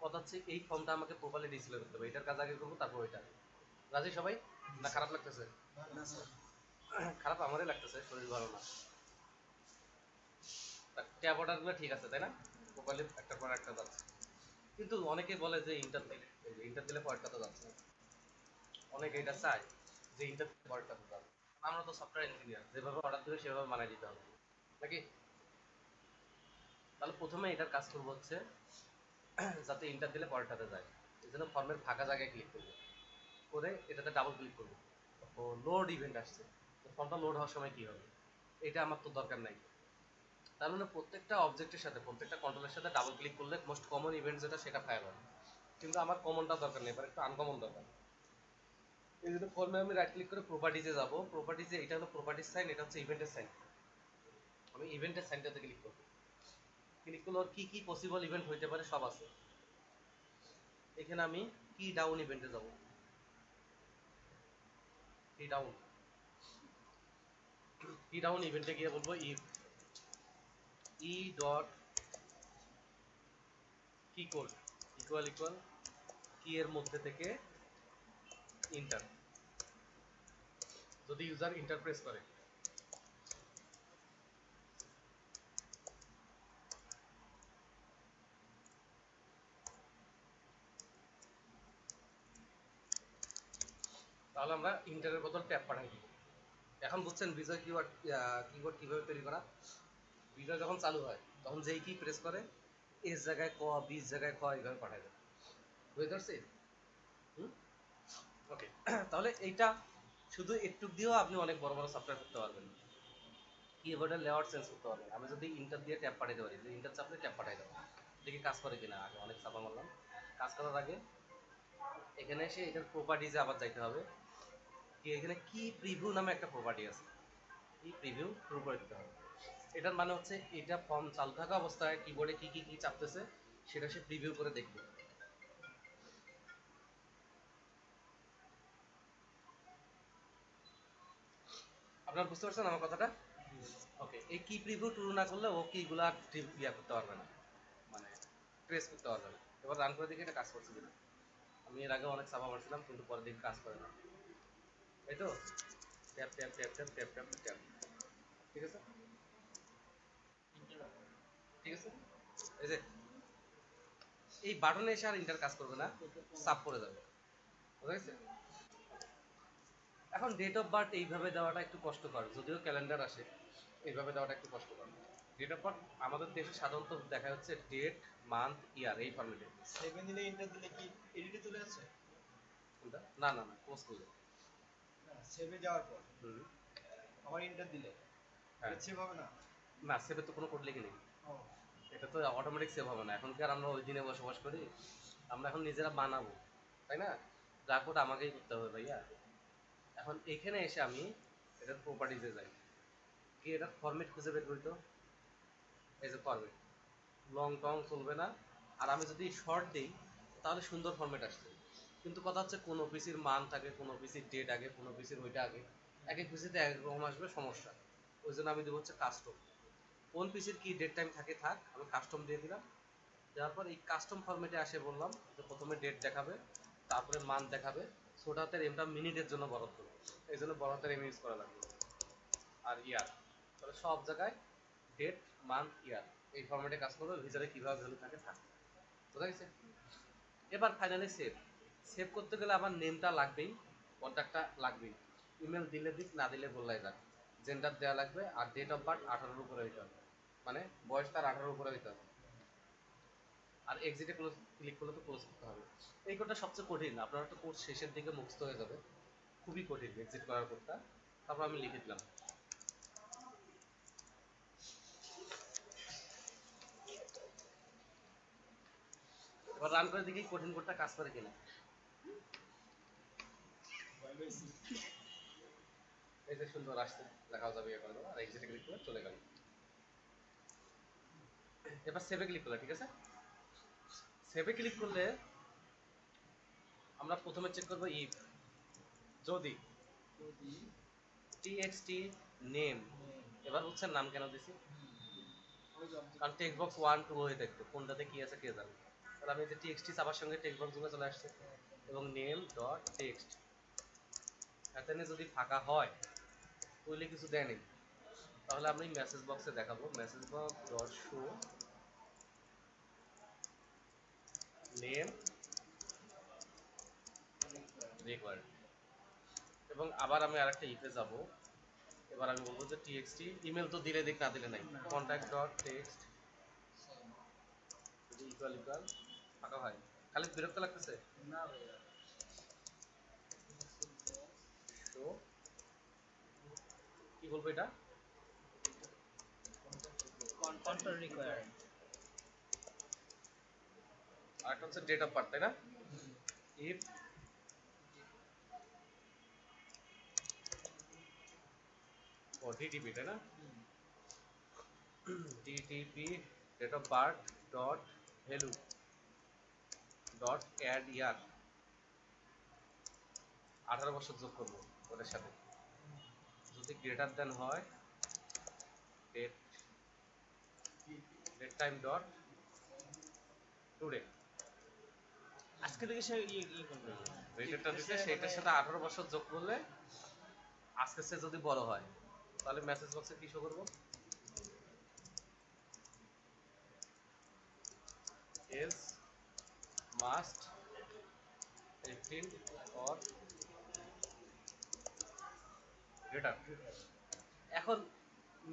কথা হচ্ছে এই ফর্মটা আমাকে প্রপারলি ডিসপ্লে করতে হবে, এটার কাজ আগে করবো তারপর ওইটা। রাজি সবাই? না খারাপ লাগতেছে? খারাপ আমারই লাগতেছে, শরীর ভালো না। ট্যাব অর্ডারগুলো ঠিক আছে তাই না? প্রপারলি একটার পর একটা যাচ্ছে, কিন্তু অনেকে বলে যে ইন্টার দিলে, ইন্টার দিলে পরেরটা তো যাচ্ছে না। অনেকে এটা চায় যে ইন্টার দিলে পরেরটা তো যাবে। আমরা তো সফটওয়্যার ইঞ্জিনিয়ার, যেভাবে অর্ডার দেবে সেভাবে মানায় দিতে হবে নাকি? তাহলে প্রথমে এটার কাজ করবো হচ্ছে যাতে ইন্টার দিলে পরেরটাতে যায়, এই জন্য ফর্মের ফাঁকা জায়গায় ক্লিক করবো, করে এটাতে ডাবল ক্লিক করবো। ও লোড ইভেন্ট আসছে, তো ফর্মটা লোড হওয়ার সময় কি হবে, এটা আমার তো দরকার নাই। তার মানে প্রত্যেকটা অবজেক্টের সাথে, প্রত্যেকটা কন্ট্রোলের সাথে ডাবল ক্লিক করলে মোস্ট কমন ইভেন্ট যেটা সেটা ফায়ার হয়, কিন্তু আমার কমনটা দরকার নেই, এবার একটু আনকমন দরকার। এই জন্য ফর্মে আমি রাইট ক্লিক করে প্রপার্টিজে যাব, প্রপার্টিজে এটা হলো প্রপার্টিজ সাইন, এটা হচ্ছে ইভেন্টের সাইন। আমি ইভেন্টের সাইনটাতে ক্লিক করব, ক্লিক করলে ওর কি কি পসিবল ইভেন্ট হইতে পারে সব আছে। এখানে আমি কি ডাউন ইভেন্টে যাব, কি ডাউন, কি ডাউন ইভেন্টে গিয়ে বলবো ইফ ই ডট কি কোড ইকুয়াল ইকুয়াল কি এর মধ্যে থেকে ইন্টার, যদি ইউজার ইন্টার প্রেস করে, তাহলে আমরা ইন্টারের বদল ট্যাব পাঠাই দিব। এখন বুঝছেন বিজয় কিওয়ার্ড কিবোর্ড কিভাবে তৈরি করা? বিজয় যখন চালু হয় তখন যেই কি প্রেস করে এস জায়গায় ক, বিশ জায়গায় খ, এইভাবে পাঠাই দেয়। বুঝতে পারছি? ওকে, তাহলে এইটা শুধু একটু দিয়েও আপনি অনেক বড় বড় সফটওয়্যার করতে পারবেন, কিবোর্ডের লেআউট চেঞ্জ করতে পারবেন। আমি যদি ইন্টার দিয়ে ট্যাব পাঠাইতে পারি, যে ইন্টার চাপলে ট্যাব পাঠাই দেবো, দেখি কাজ করে কিনা। আগে অনেক চাপা মারলাম, কাজ করার আগে এখানে এসে এটার প্রপার্টিজে আবার যাইতে হবে, কি এখানে কি প্রিভিউ নামে একটা প্রপার্টি আছে, কি প্রিভিউ ট্রু করে দিতে হবে। এটার মানে হচ্ছে এটা ফর্ম চালু থাকা অবস্থায় কিবোর্ডে কি কি কি চাপতেছে সেটা সে প্রিভিউ করে দেখবে। আপনারা বুঝতে পারছেন আমার কথাটা? ওকে, এই কি প্রিভিউ ট্রু না করলে ও কিগুলা ইয়া করতে পারবে না, মানে ট্রেস করতে পারবে না। এবার রান করে দেখি এটা কাজ করছে কিনা। আমি এর আগে অনেক চাপা মারছিলাম কিন্তু পরে দেখি কাজ করে না, এই তো tap tap tap tap tap tap tap, ঠিক আছে ঠিক আছে। এই যে এই বাটনে এসে আর ইন্টার কাজ করবে না, সাব করে যাবে, বুঝা গেছে? এখন ডেট অফ বার্থ এইভাবে দেওয়াটা একটু কষ্টকর, যদিও ক্যালেন্ডার আসে, এইভাবে দেওয়াটা একটু কষ্টকর। ডেট অফ বার্থ আমাদের দেশে সাধারণত দেখা হচ্ছে ডেট, মান্থ, ইয়ার, এই ফর্মেটে। সেভেন দিলে ইন্টার দিলে কি এডিটে চলে আসে? কোনটা? না না না, পোস্ট করলে। না, সেভে যাওয়ার পর হুম, আবার ইন্টার দিলে হ্যাঁ। সেভ হবে না? না, সেভে তো কোনো কোড লিখে নেই, ও, এটা তো অটোমেটিক সেভ হবে না। এখন কি আর আমরা ওই দিনে বসবাস করি? আমরা এখন নিজেরা বানাবো, তাই না? যা কোড আমাকেই করতে হবে ভাইয়া। এখন এখানে এসে আমি এটার প্রপার্টিজে যাই, কি এটার ফরম্যাট খুঁজে বের করি, তো এই যে ফরম্যাট, লং টং চলবে না। আর আমি যদি শর্ট দিই তাহলে সুন্দর ফরম্যাট আসছে, কিন্তু কথা হচ্ছে কোন পিসির মান থাকে, কোন পিসির ডেট আগে, কোন পিসির ওইটা আগে, এক এক পিসিতে এক এক রকম আসবে, সমস্যা। ওই জন্য আমি দেবো হচ্ছে কাস্টম, কোন পিসির কি ডেট টাইম থাকে থাক, আমি কাস্টম দিয়ে দিলাম। দেওয়ার পর এই কাস্টম ফরম্যাটে আসে বললাম যে প্রথমে ডেট দেখাবে, তারপরে মান দেখাবে, ছোট হাতের এমটা মিনিটের জন্য বরাদ্দ, এই জন্য বড় হাতের এম ইউজ করা লাগবে, আর ইয়ার। তাহলে সব জায়গায় ডেট, মান্থ, ইয়ার এই ফরম্যাটে কাজ করবে, ভিতরে কিভাবে ভ্যালু থাকে থাকবে, বুঝা গেছে? এবার ফাইনালি সেভ, সেভ করতে গেলে আমার নেমটা লাগবেই, কন্ট্যাক্টটা লাগবেই, ইমেল দিলে দিক, না দিলে বললাই যাক, জেন্ডার দেওয়া লাগবে, আর ডেট অফ বার্থ 18-র উপরে হইতে হবে, মানে বয়স তার 18-র উপরে হইতে হবে। আর এক্সিটে ক্লোজ ক্লিক করলে তো ক্লোজ করতে হবে। এই কোডটা সবচেয়ে কঠিন, আপনার তো কোড শেষের দিকে মুখস্থ হয়ে যাবে, খুবই কঠিন এক্সিট করার কোডটা। তারপর আমি লিখে দিলাম। এবার রান করে দেখি কঠিন কোডটা কাজ করে কিনা। এই যে সুন্দর আসছে, দেখাও যাবে এখন, আর এক্সিটে ক্লিক করে চলে গেল। এবার সেভে ক্লিক করলে, ঠিক আছে? সেভে ক্লিক করলে আমরা প্রথমে চেক করবো ইফ যদি txt নেম, এবার হচ্ছে নাম কেন দিছি, কারণ টেক্সট বক্স 1 2 হয়ে থাকতো, কোনটাতে কি আছে কে জানে। তাহলে আমি যে txt চাপার সঙ্গে টেক্সট বক্স গুলো চলে আসছে, এবং নেম ডট টেক্সট এখানে যদি ফাঁকা হয় তাহলে কিছু দেয়নি, তাহলে আমি মেসেজ বক্সে দেখাবো message box dot show name required. এবং আবার আমি আরেকটা ইফে যাব, এবার আমি বলবো যে txt ইমেল তো দিলে দিক না দিলে নাই, কন্ট্যাক্ট ডট টেক্সট যদি ইকুয়াল ইকুয়াল ফাঁকা হয়। খালি বিরক্ত লাগতেছে না ভাইয়া, শো, কি বলবো এটা, কন্ট্যাক্ট রিকোয়ার্ড। আরেকটা হচ্ছে ডেট অফ বার্থ, তাই না? ইফ ও ডিটিপি, তাই না? DTP date of birth dot value dot add year, 18 বছর যোগ করবো ওদের সাথে। যদি গ্রেটার দেন হয় date date time dot today, আজকে থেকে সে করবে। রেটেরটা দিতে সেইটার সাথে 18 বছর যোগ করলে আজকে সে যদি বড় হয়, তাহলে মেসেজ বক্সে কি শো করবো, এজ মাস্ট 18 অর গ্রেটার। এখন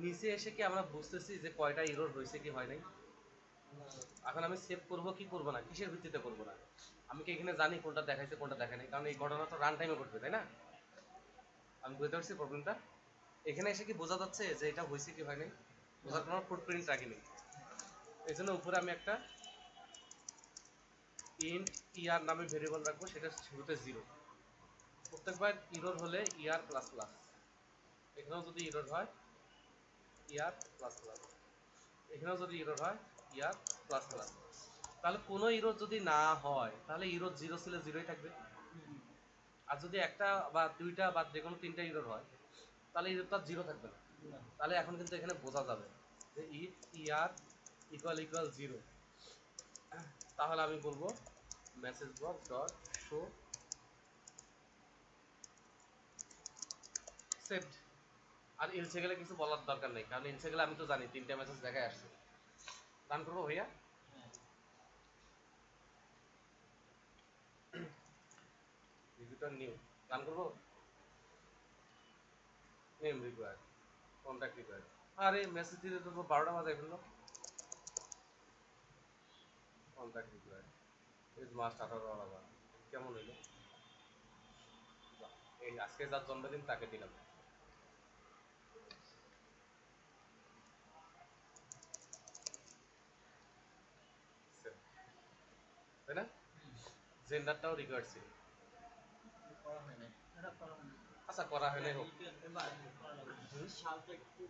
নিচে এসে কি আমরা বুঝতেছি যে কয়টা এরর হয়েছে কি হয় নাই? এখন আমি সেভ করব কি করব না, কিসের ভিত্তিতে করব না? আমি কি এখানে জানি কোনটা দেখাইছে কোনটা দেখায় নাই? কারণ এই ঘটনা তো রান টাইমে ঘটবে, তাই না? আমি বুঝতে পারছি প্রবলেমটা। এখানে এসে কি বোঝা যাচ্ছে যে এটা হয়েছে কি হয় নাই? বোঝার কোনো ফুটপ্রিন্ট রাখিনি। এই জন্য উপরে আমি একটা ইন্ট ইয়ার নামে ভেরিয়েবল রাখবো, সেটা শুরুতে 0। প্রত্যেকবার ইরর হলে ইয়ার প্লাস প্লাস, এখানেও যদি ইরর হয় ইয়ার প্লাস প্লাস, এখানেও যদি ইরর হয় ইয়ার প্লাস প্লাস। তাহলে কোনো ইরর যদি না হয় তাহলে ইরর 0 ছিল 0ই থাকবে। আর যদি একটা বা দুইটা বা যে কোনো তিনটা ইরর হয় তাহলে ইররটা 0 থাকবে না। তাহলে এখন কিন্তু এখানে বোঝা যাবে যে ইফ ইয়ার ইকুয়াল ইকুয়াল 0, তাহলে আমি বলবো message box dot show saved. আর ইলসে গেলে কিছু বলার দরকার নেই, কারণ ইলসে গেলে আমি তো জানি তিনটা মেসেজ দেখায় আসছে। রান করবো ভাইয়া, ভিজিটর নিউ, রান করবো। নেম রিকোয়ার্ড, কন্ট্যাক্ট রিকোয়ার্ড, আরে মেসেজ দিতে তো 12টা বাজায় ফেললো। কন্ট্যাক্ট রিকোয়ার্ড ইজ মাস্ট 18 আবার কেমন হইলো? এই আজকে যার জন্মদিন তাকে দিলাম। তাই না? জেন্ডারটাও রিকোয়ার্ড ছিল। করা হয় নাই, এটা করা হয় নাই। আচ্ছা করা হয় নাই হোক। এবার করা লাগবে। শালটা একটু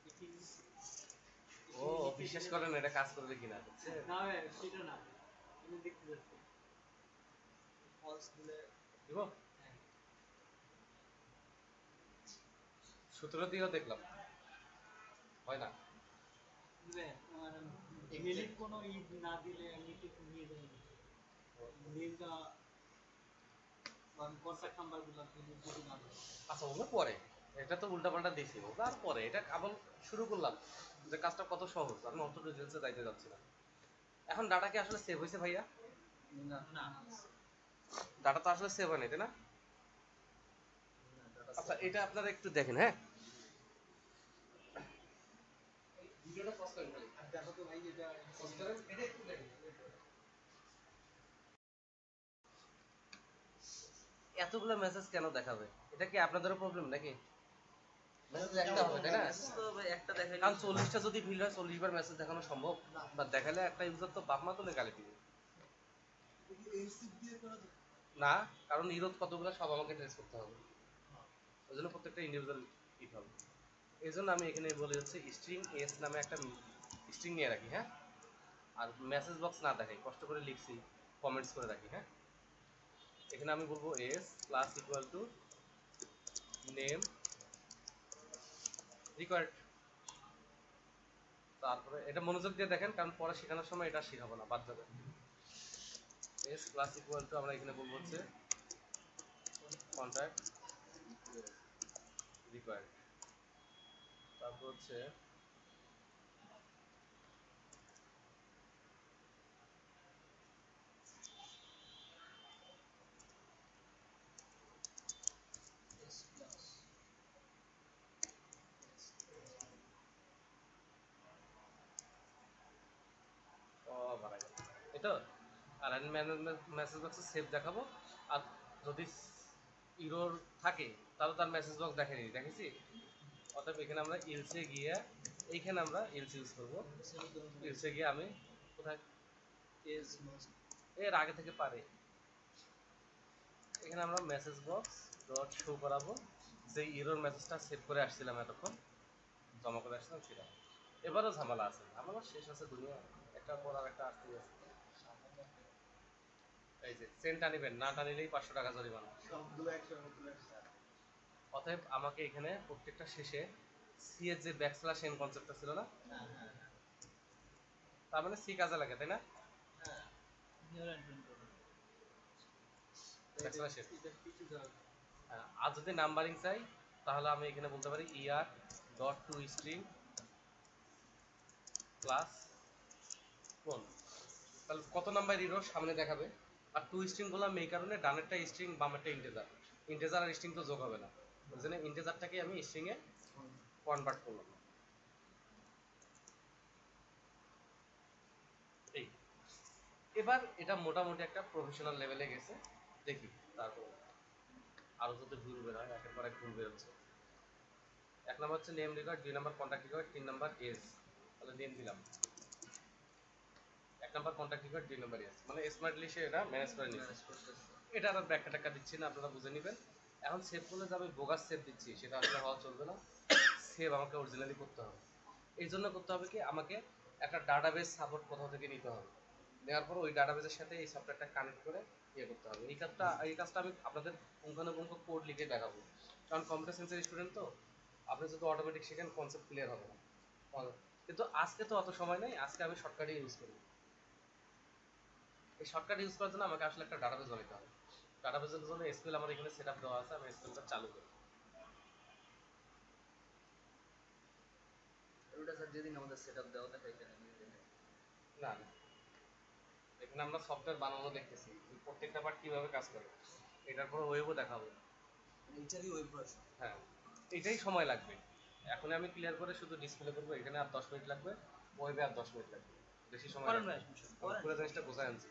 দেখি। ও বিশ্বাস করেন এটা কাজ করবে কিনা, বুঝছেন? না ভাই, সেটা না, আমি দেখতে যাচ্ছি ফলস দিলে দিব 17 দিয়েও দেখলাম হয় না। দিলে মেলির কোনো ঈদ না দিলে আমি একটু নিয়ে যাবো, মেলটা কন্ট্যাক্ট নাম্বার গুলো যদি না দেয়। আচ্ছা ওগুলো পরে, এটা তো উল্টাপাল্টা দিছি, ওগুলো আর পরে, এটা কেবল শুরু করলাম যে কাজটা কত সহজ, আমি অত ডিটেলসে যাইতে যাচ্ছি না। এখন ডাটা কি আসলে সেভ হয়েছে ভাইয়া? না না, ডাটা তো আসলে সেভ হয় নাই, তাই না? আচ্ছা এটা আপনারা একটু দেখেন, হ্যাঁ ভিডিওটা পজ করেন, দেখো তো ভাই, এটা পজ করেন, এটা একটু দেখেন। এতগুলো মেসেজ কেন দেখাবে? এটা কি আপনাদেরও প্রবলেম নাকি? মেসেজ একটা হবে তাই না? মেসেজ তো ভাই একটা দেখাইলে কারণ 40টা যদি ভিড় হয় 40 বার মেসেজ দেখানো সম্ভব? বা দেখালে একটা ইউজার তো বাপ মা তুলে গালি দিবে। না, কারণ ইরোদ কতগুলো সব আমাকে ট্রেস করতে হবে, ওই জন্য প্রত্যেকটা ইন্ডিভিজুয়াল দিতে হবে। এই জন্য আমি এখানে বলি হচ্ছে স্ট্রিং এস নামে একটা স্ট্রিং নিয়ে রাখি, হ্যাঁ। আর মেসেজ বক্স না দেখাই, কষ্ট করে লিখছি, কমেন্টস করে রাখি, হ্যাঁ। এখানে আমি বলবো S plus equal to name required. তারপরে এটা মনোযোগ দিয়ে দেখেন, কারণ পরে শেখানোর সময় এটা শেখাবো না, বাদ যাবে। এস প্লাস ইকুয়াল টু আমরা এখানে বলবো হচ্ছে কন্ট্যাক্ট রিকোয়ার্ড। তারপর হচ্ছে এটা। আর আমি মেসেজ বক্সে সেভ দেখাবো। আর যদি ইরোর থাকে তাহলে তার মেসেজ বক্স দেখেনি, দেখেছি। অতএব এখানে আমরা ইলসে গিয়ে এইখানে আমরা ইলস ইউজ করবো। ইলসে গিয়ে আমি কোথায় এর আগে থেকে পারে এখানে আমরা মেসেজ বক্স ডট শো করাবো, যে ইরোর মেসেজটা সেভ করে আসছিলাম এতক্ষণ, জমা করে আসছিলাম সেটা। এবারও ঝামেলা আছে, ঝামেলা শেষ আছে দুনিয়া, একটা পর আর একটা আসতেই আছে। এই যে সেন্ট টানিবেন, না টানিলেই 500 টাকা জরিমানা। অতএব আমাকে এখানে প্রত্যেকটা শেষে সি এর যে ব্যাকস্ল্যাশ এন কনসেপ্টটা ছিল না, তার মানে সি কাজে লাগে তাই না, ব্যাকস্ল্যাশ এন। আর যদি নাম্বারিং চাই তাহলে আমি এখানে বলতে পারি ইয়ার ডট টু স্ট্রিং প্লাস কোন, তাহলে কত নাম্বার ইরো সামনে দেখাবে। আর টু স্ট্রিং বললাম এই কারণে, ডানেরটা স্ট্রিং বামেরটা ইন্টেজার, ইন্টেজার আর স্ট্রিং তো যোগ হবে না, ওই জন্য ইন্টেজারটাকে আমি স্ট্রিং এ কনভার্ট করলাম। এই এবার এটা মোটামুটি একটা প্রফেশনাল লেভেলে গেছে, দেখি তারপর আরো যদি ভুল বের হয়, একের পর এক ভুল বের হচ্ছে। 1 নম্বর হচ্ছে নেম রেকর্ড, 2 নম্বর কন্ট্যাক্ট রেকর্ড, 3 নম্বর এজ, তাহলে নেম দিলাম। 1 নম্বর কন্ট্যাক্ট রেকর্ড, 2 নম্বর এজ, মানে স্মার্টলি সে এটা ম্যানেজ করে নিচ্ছে। এটা আর ব্যাখ্যা টাক্কা দিচ্ছি না, আপনারা বুঝে নেবেন। এখন সেভ করলে যে আমি বোগাস সেভ দিচ্ছি সেটা আসলে হওয়া চলবে না, সেভ আমাকে অরিজিনালি করতে হবে। এই জন্য করতে হবে কি, আমাকে একটা ডাটাবেস সাপোর্ট কোথাও থেকে নিতে হবে, নেওয়ার পর ওই ডাটাবেসের সাথে এই সফটওয়্যারটা কানেক্ট করে ইয়ে করতে হবে। এই কাজটা আমি আপনাদের পুঙ্খানুপুঙ্খ কোড লিখে দেখাবো, কারণ কম্পিউটার সায়েন্সের স্টুডেন্ট তো, আপনি যদি অটোমেটিক শেখেন কনসেপ্ট ক্লিয়ার হবে না। কিন্তু আজকে তো অত সময় নেই, আজকে আমি শর্টকাটই ইউজ করি। এই শর্টকাট ইউজ করার জন্য আমাকে আসলে একটা ডাটাবেস বানাতে হবে। ডাটাবেসের জন্য এসকিউএল আমার এখানে সেটআপ দেওয়া আছে, আমি এসকিউএলটা চালু করি। ওটা স্যার যেদিন আমাদের সেটআপ দেওয়া থাকে এখানে না না, এখানে আমরা সফটওয়্যার বানানো দেখতেছি, প্রত্যেকটা পার্ট কিভাবে কাজ করে, এটার পর ওয়েবও দেখাবো। এইটারই ওয়েব ভার্সন। হ্যাঁ, এটাই সময় লাগবে। এখন আমি ক্লিয়ার করে শুধু ডিসপ্লে করবো, এখানে আর 10 মিনিট লাগবে, ওয়েবে আর 10 মিনিট লাগবে, বেশি সময় করেন লাগবে ভাই, না। পুরো জিনিসটা বোঝায় আনছি।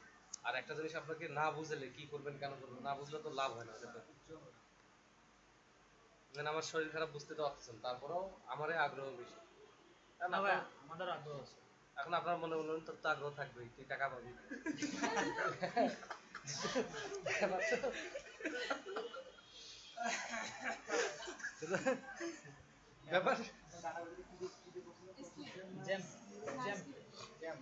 আর একটা জিনিস আপনাকে না বুঝলে কি করবেন কেন করবেন, না বুঝলে তো লাভ হয় না। মানে আমার শরীর খারাপ বুঝতে তো পারছেন, তারপরেও আমারই আগ্রহ বেশি। না ভাই, আমাদের আগ্রহ আছে। এখন আপনার মনে বললেন তোর তো আগ্রহ থাকবেই, তুই টাকা পাবি। ব্যাপার জ্যাম জ্যাম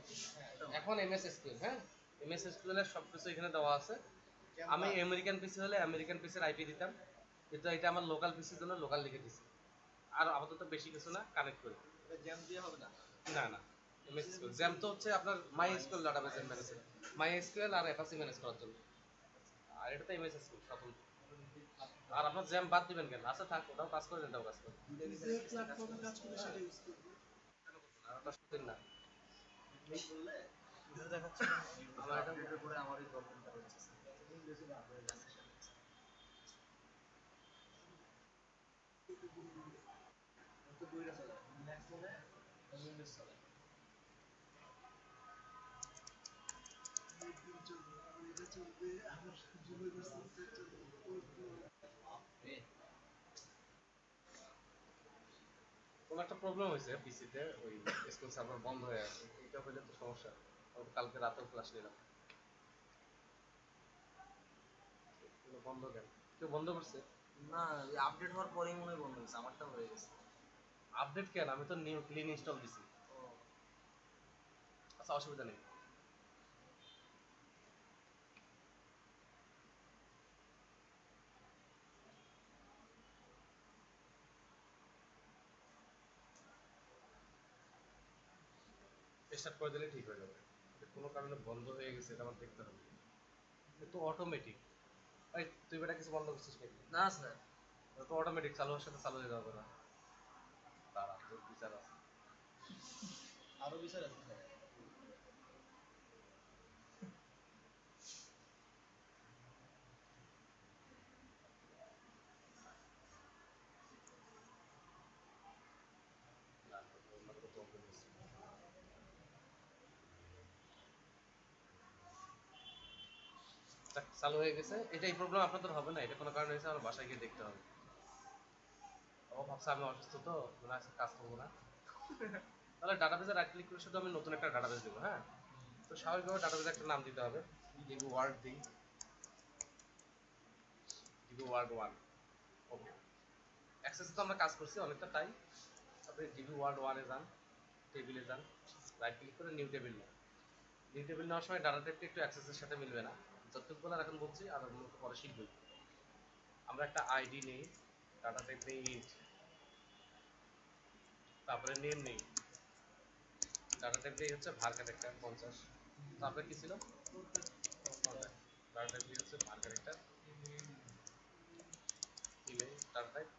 এখন এমএস এসকিউএল, হ্যাঁ, এমএস এসকিউএল এর সবকিছু এখানে দেওয়া আছে। আমি আমেরিকান পিসি হলে আমেরিকান পিসির আইপি দিতাম, কিন্তু এটা আমার লোকাল পিসির জন্য লোকাল লিখে দিছি। আর আপাতত বেশি কিছু না, কানেক্ট করি। জ্যাম দিয়ে হবে না। না না, এমএস এসকিউএল জ্যাম তো হচ্ছে আপনার মাই এসকিউএল ডাটাবেস ম্যানেজ, মাই এসকিউএল আর অ্যাপাচি ম্যানেজ করার জন্য। আর এটা তো এমএস এসকিউএল স্বতন্ত্র। আর আপনার জ্যাম বাদ দিবেন কেন, আচ্ছা থাক, ওটাও কাজ করে, এটাও কাজ করে। যে প্ল্যাটফর্মে কাজ করে সেটা ইউজ করবো। কেন করবো না, আর ওটা সত্যি না। এই বললে দেখাচ্ছে আমার এটা ভিডিও করে আমারই প্রবলেমটা হচ্ছে। তো দুইটা চলে, ম্যাক্স চলে, উইন্ডোজ চলে। চলবে আমার জুনিয়র সেন্টার চলবে কোনো একটা প্রবলেম হয়েছে পিসিতে, ওই স্কুল সার্ভার বন্ধ হয়ে আছে, এটা হলে তো সমস্যা। কালকে রাতেও ক্লাস নিলাম, এগুলো বন্ধ কেন? কেউ বন্ধ করছে? না, আপডেট হওয়ার পরেই মনে হয় বন্ধ হয়েছে, আমারটা হয়ে গেছে। আপডেট কেন? আমি তো নিউ ক্লিন ইনস্টল দিছি। ও, আচ্ছা, অসুবিধা নেই। স্টার্ট করে দিলে ঠিক হয়ে যাবে। এটা কোনো কারণে বন্ধ হয়ে গেছে, এটা আমার দেখতে হবে। এটা তো অটোমেটিক। এই তুই বেটা কিছু বন্ধ করছিস নাকি? না স্যার। এটা তো অটোমেটিক চালু হওয়ার সাথে চালু হয়ে যাবে না। তারা তোর বিচার আছে। আরো বিষয় আছে স্যার। না, ওর তো প্রবলেম হচ্ছে। যাক, চালু হয়ে গেছে। এটাই প্রবলেম আপনাদের হবে না, এটা কোনো কারণে হয়েছে, আমার বাসায় গিয়ে দেখতে হবে। ও ভাবছে আমি অসুস্থ, তো মনে আছে কাজ করবো না। তাহলে ডাটাবেজে রাইট ক্লিক করে শুধু আমি নতুন একটা ডাটাবেজ দেবো। হ্যাঁ, তো স্বাভাবিকভাবে ডাটাবেজে একটা নাম দিতে হবে। ডিবি ওয়ার্ড দিই, ডিবি ওয়ার্ড 1। ওকে, অ্যাক্সেসে তো আমরা কাজ করছি অনেকটা, তাই আপনি ডিবি ওয়ার্ড 1-এ যান, টেবিলে যান, রাইট ক্লিক করে নিউ টেবিল নিন। নিউ টেবিল নেওয়ার সময় ডাটা টাইপটা একটু অ্যাক্সেসের সাথে মিলবে না, যতটুকু বলার এখন বলছি, আর মূলত পরে শিখবই। আমরা একটা আইডি নেই, ডাটা টাইপ নেই ইন্ট, তারপরে নেম নেই, ডাটা টাইপ নেই হচ্ছে var ক্যারেক্টার 50, তারপরে কি ছিল, ডাটা টাইপ নেই হচ্ছে var character, email data type,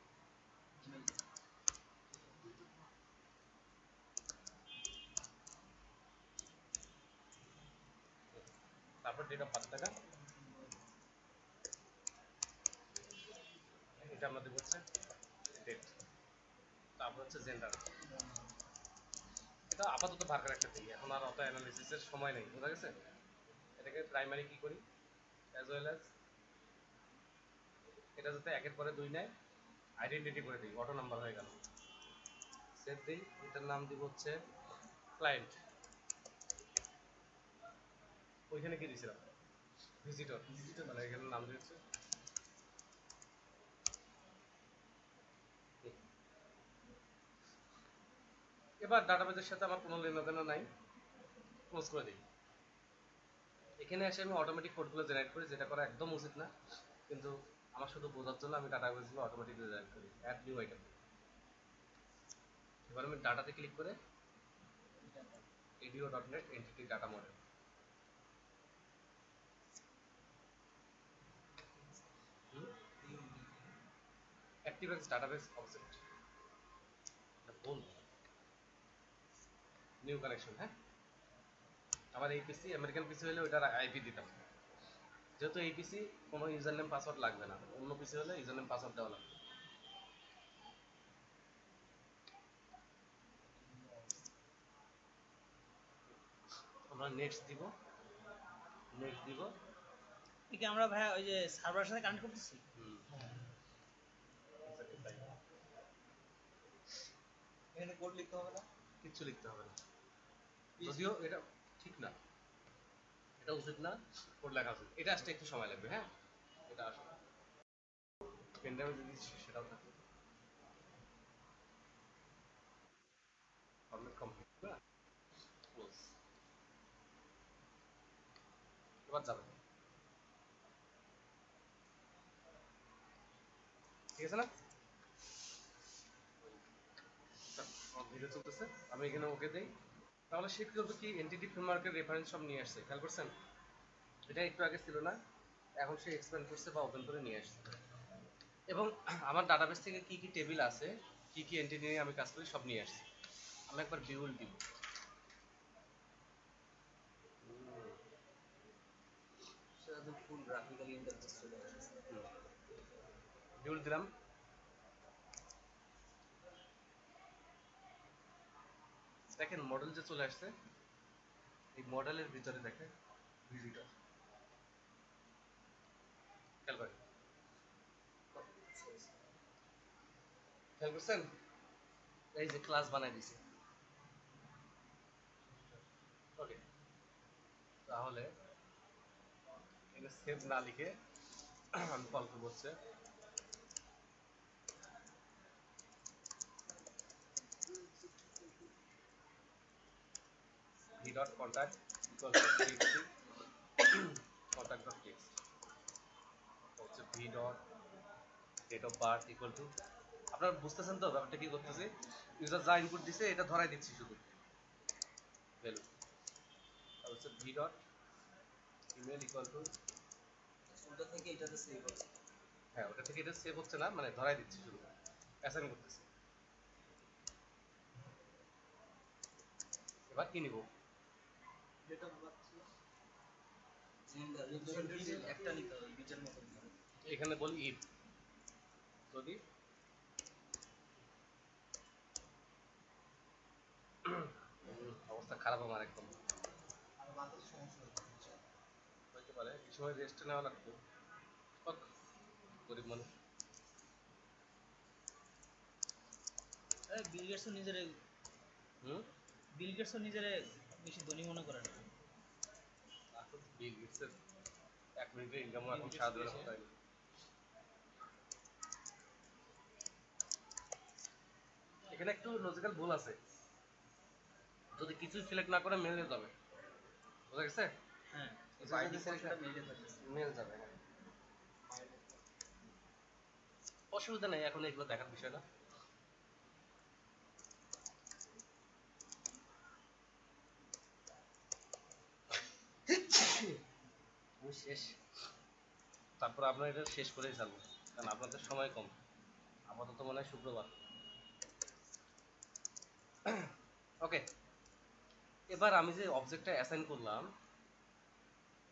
তারপর ডেট অফ বার্থ টাকা, এটা আমরা দেবো হচ্ছে ডেট, তারপর হচ্ছে জেন্ডার। এটা আপাতত var ক্যারেক্টার দিই, এখন আর অত অ্যানালিসিসের সময় নেই, বোঝা গেছে। এটাকে প্রাইমারি কি করি, অ্যাজ ওয়েল অ্যাজ, এটা যাতে একের পরে 2 নেয়, আইডেন্টিটি করে দিই, অটো নাম্বার হয়ে গেল। সেভ দিই, এটার নাম দিব হচ্ছে ক্লায়েন্ট। ওইখানে কি দিয়েছিলাম, ভিজিটর, মানে এখানে নাম দিয়েছে। এবার ডাটাবেজের সাথে আমার কোনো লেনদেন নাই, ক্লোজ করে দিই। এখানে এসে আমি অটোমেটিক কোডগুলো জেনারেট করি, যেটা করা একদম উচিত না, কিন্তু আমার শুধু বোঝার জন্য আমি ডাটাবেজগুলো অটোমেটিক জেনারেট করি। Add new item. এবার আমি ডাটাতে ক্লিক করে edu.net entity data model, ActiveX database object, এটা বলবো নিউ কানেকশন। হ্যাঁ, আমার এই পিসি আমেরিকান পিসি হলে ওইটার আইপি দিতাম, যেহেতু এই পিসি কোনো ইউজার নেম পাসওয়ার্ড লাগবে না, অন্য পিসি হলে ইউজার নেম পাসওয়ার্ড দেওয়া লাগবে। আমরা নেক্সট দিব, নেক্সট দিব। কি আমরা ভাই ওই যে সার্ভারের সাথে কানেক্ট করতেছি? exactly তাই। এখানে কোড লিখতে হবে না? কিচ্ছু লিখতে হবে না, যদিও এটা ঠিক না, এটা উচিত না, কোড লেখা উচিত। এটা আসতে একটু সময় লাগবে। হ্যাঁ, এটা আসলে পেন ড্রাইভে যদি সেটাও থাকে। ফরম্যাট কমপ্লিট না, ক্লোজ। এবার যাবে, ঠিক আছে না? ভিডিও চলতেছে, আমি এখানে ওকে দেই। তাহলে সে কি করবে, কি এন্টিটি ফ্রেমওয়ার্কের রেফারেন্স সব নিয়ে আসছে, খেয়াল করছেন? এটা একটু আগে ছিল না, এখন সে এক্সপ্যান্ড করছে বা ওপেন করে নিয়ে আসছে। এবং আমার ডাটাবেস থেকে কি কি টেবিল আছে, কি কি এন্টিটি নিয়ে আমি কাজ করি, সব নিয়ে আসছি। আমি একবার বিউল দিব, সেটা তো ফুল গ্রাফিক্যাল ইন্টারফেস চলে আসছে। বিউল দিলাম। দেখেন মডেল যে চলে আসছে, এই মডেলের ভিতরে দেখেন ভিজিটর, খেয়াল করেন, খেয়াল করছেন? এই যে ক্লাস বানাই দিছি। ওকে, তাহলে এখানে সেভ না লিখে আমি কল করবো হচ্ছে v.contact equal to txt contact.txt হচ্ছে v.date of birth equal to, আপনারা বুঝতেছেন তো ব্যাপারটা কি করতেছি? ইউজার যা ইনপুট দিছে এটা ধরাই দিচ্ছি শুধু ভ্যালু। আর হচ্ছে v.email equal to, ওটা থেকে এটাতে সেভ হচ্ছে। হ্যাঁ ওটা থেকে এটা সেভ হচ্ছে না, মানে ধরাই দিচ্ছি শুধু, অ্যাসাইন করতেছি। এবার কি নিব? যেটা ভাবছি জেন্ডার রিপ্রেজেন্টেটিভ একটা নিতে হবে বিটের মতন করে। এখানে বলি ইফ, যদি অবস্থা খারাপ আমার একদম, আর বাতাস সমস্যা হচ্ছে। হইতে পারে এই সময় রেস্ট নেওয়া লাগবে, হোক, গরিব মানুষ। বিল গেটসও নিজের হুম, বেশি ধনী মনে করে না। এখন বিল গেটসের 1 মিনিটের ইনকামও এখন $7 হতে হয়। এখানে একটু লজিক্যাল ভুল আছে, যদি কিছু সিলেক্ট না করে মেল যাবে, বুঝা গেছে? হ্যাঁ, কিছু বাই যদি ডিফল্ট select এটা মেইলে থাকে। মেল যাবে, হ্যাঁ। অসুবিধা নেই, এখন এগুলো দেখার বিষয় না। আমি শেষ, তারপর আপনারা এটা শেষ করেই ছাড়বো, কারণ আপনাদের সময় কম। আপাতত মনে হয় শুক্রবার। ওকে, এবার আমি যে অবজেক্টটা অ্যাসাইন করলাম,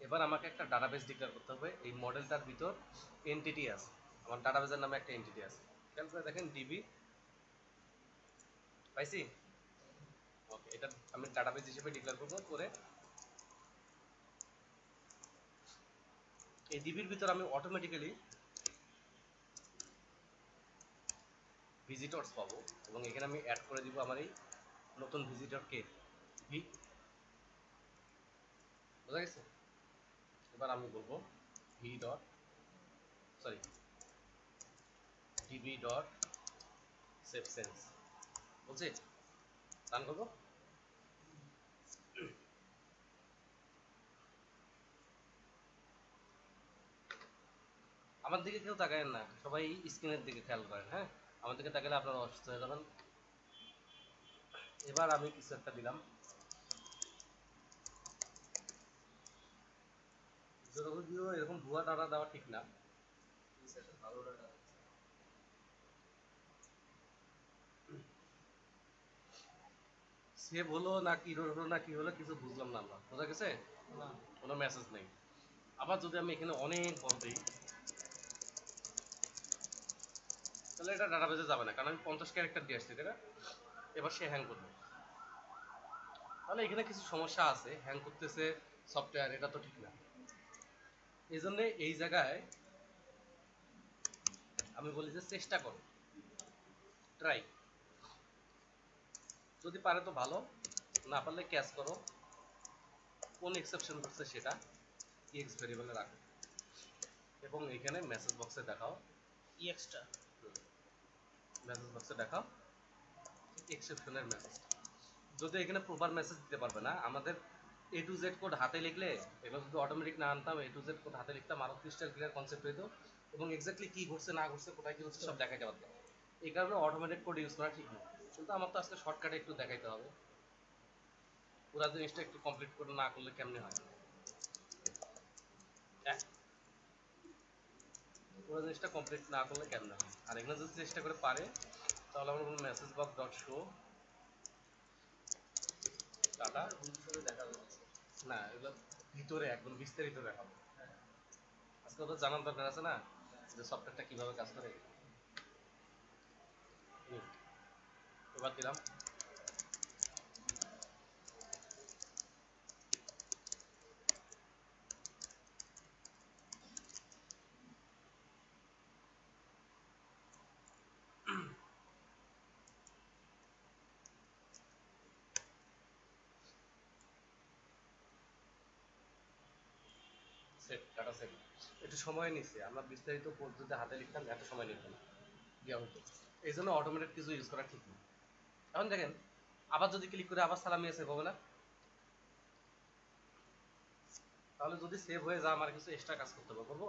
এবার আমাকে একটা ডাটাবেস ডিক্লেয়ার করতে হবে। এই মডেলটার ভিতর এন্টিটি আছে, আমার ডাটাবেসের নামে একটা এন্টিটি আছে। খেয়াল করে দেখেন ডিবি, পাইছি? ওকে, এটা আমি ডাটাবেস হিসেবে ডিক্লেয়ার করবো। করে এই ডিবির ভিতর আমি অটোমেটিক্যালি ভিজিটরস পাবো, এবং এখানে আমি অ্যাড করে দিব আমার এই নতুন ভিজিটরকে ভি, বোঝা গেছে? এবার আমি বলবো V dot, sorry, DB dot save sense, বলছি রান করবো। আমার দিকে কেউ তাকায়েন না, সবাই স্ক্রিনের দিকে খেয়াল করেন, হ্যাঁ? আমার দিকে তাকালে আপনারা অসুস্থ হয়ে যাবেন। এবার আমি কিছু একটা দিলাম, যদিও এরকম ভুয়া ডাটা দেওয়া ঠিক না। সেটা ভালো ডাটা। সেভ হলো না কি হলো না কি হলো কিছু বুঝলাম না আমরা, বোঝা গেছে? না, কোনো মেসেজ নেই। আবার যদি আমি এখানে অনেক বড় দিই, তাহলে এটা ডাটাবেসে যাবে না, কারণ আমি 50 ক্যারেক্টার দিয়ে আসছি, তাই না? এবার সে হ্যাং করবে, তাহলে এখানে কিছু সমস্যা আছে, হ্যাং করতেছে সফটওয়্যার, এটা তো ঠিক না। এই জন্য এই জায়গায় আমি বলি যে চেষ্টা করো, ট্রাই, যদি পারে তো ভালো, না পারলে ক্যাচ করো, কোন এক্সেপশন করছে সেটা এক্স ভেরিয়েবলে রাখো, এবং এখানে মেসেজ বক্সে দেখাও, এক্সট্রা মেসেজ বক্সে দেখাও এক্সেপশনের মেসেজ। যদি এখানে প্রপার মেসেজ দিতে পারবে না, আমাদের এ টু জেড কোড হাতে লিখলে, এগুলো যদি অটোমেটিক না আনতাম, এ টু জেড কোড হাতে লিখতাম, আরো ক্রিস্টাল ক্লিয়ার কনসেপ্ট হইতো, এবং এক্স্যাক্টলি কি ঘটছে না ঘটছে কোথায় কি হচ্ছে সব দেখাইতে পারতাম। এই কারণে অটোমেটিক কোড ইউজ করা ঠিক না, কিন্তু আমার তো আজকে শর্টকাটে একটু দেখাইতে হবে, পুরো জিনিসটা একটু কমপ্লিট করে না করলে কেমনে হয়? পুরো জিনিসটা কমপ্লিট না করলে কেমনে হয়? আর এখানে যদি চেষ্টা করে পারে, তাহলে আমরা message box dot show data, ভবিষ্যতে দেখা যাচ্ছে। না এগুলো ভিতরে একদম বিস্তারিত দেখাবো। আজকে তো জানার দরকার আছে না যে সফটওয়্যারটা কিভাবে কাজ করে। এবার দিলাম সেট ডাটা সেট একটু সময় নিচ্ছে, আমরা বিস্তারিত পদ্ধতিতে হাতে লিখতাম এত সময় নিত না, দেওয়া হতো। এই জন্য অটোমেটেড কিছু ইউজ করা ঠিক না। এখন দেখেন আবার যদি ক্লিক করে আবার সালামি সেভ হবে না? তাহলে যদি সেভ হয়ে যায় আমার কিছু এক্সট্রা কাজ করতে হবে, করবো?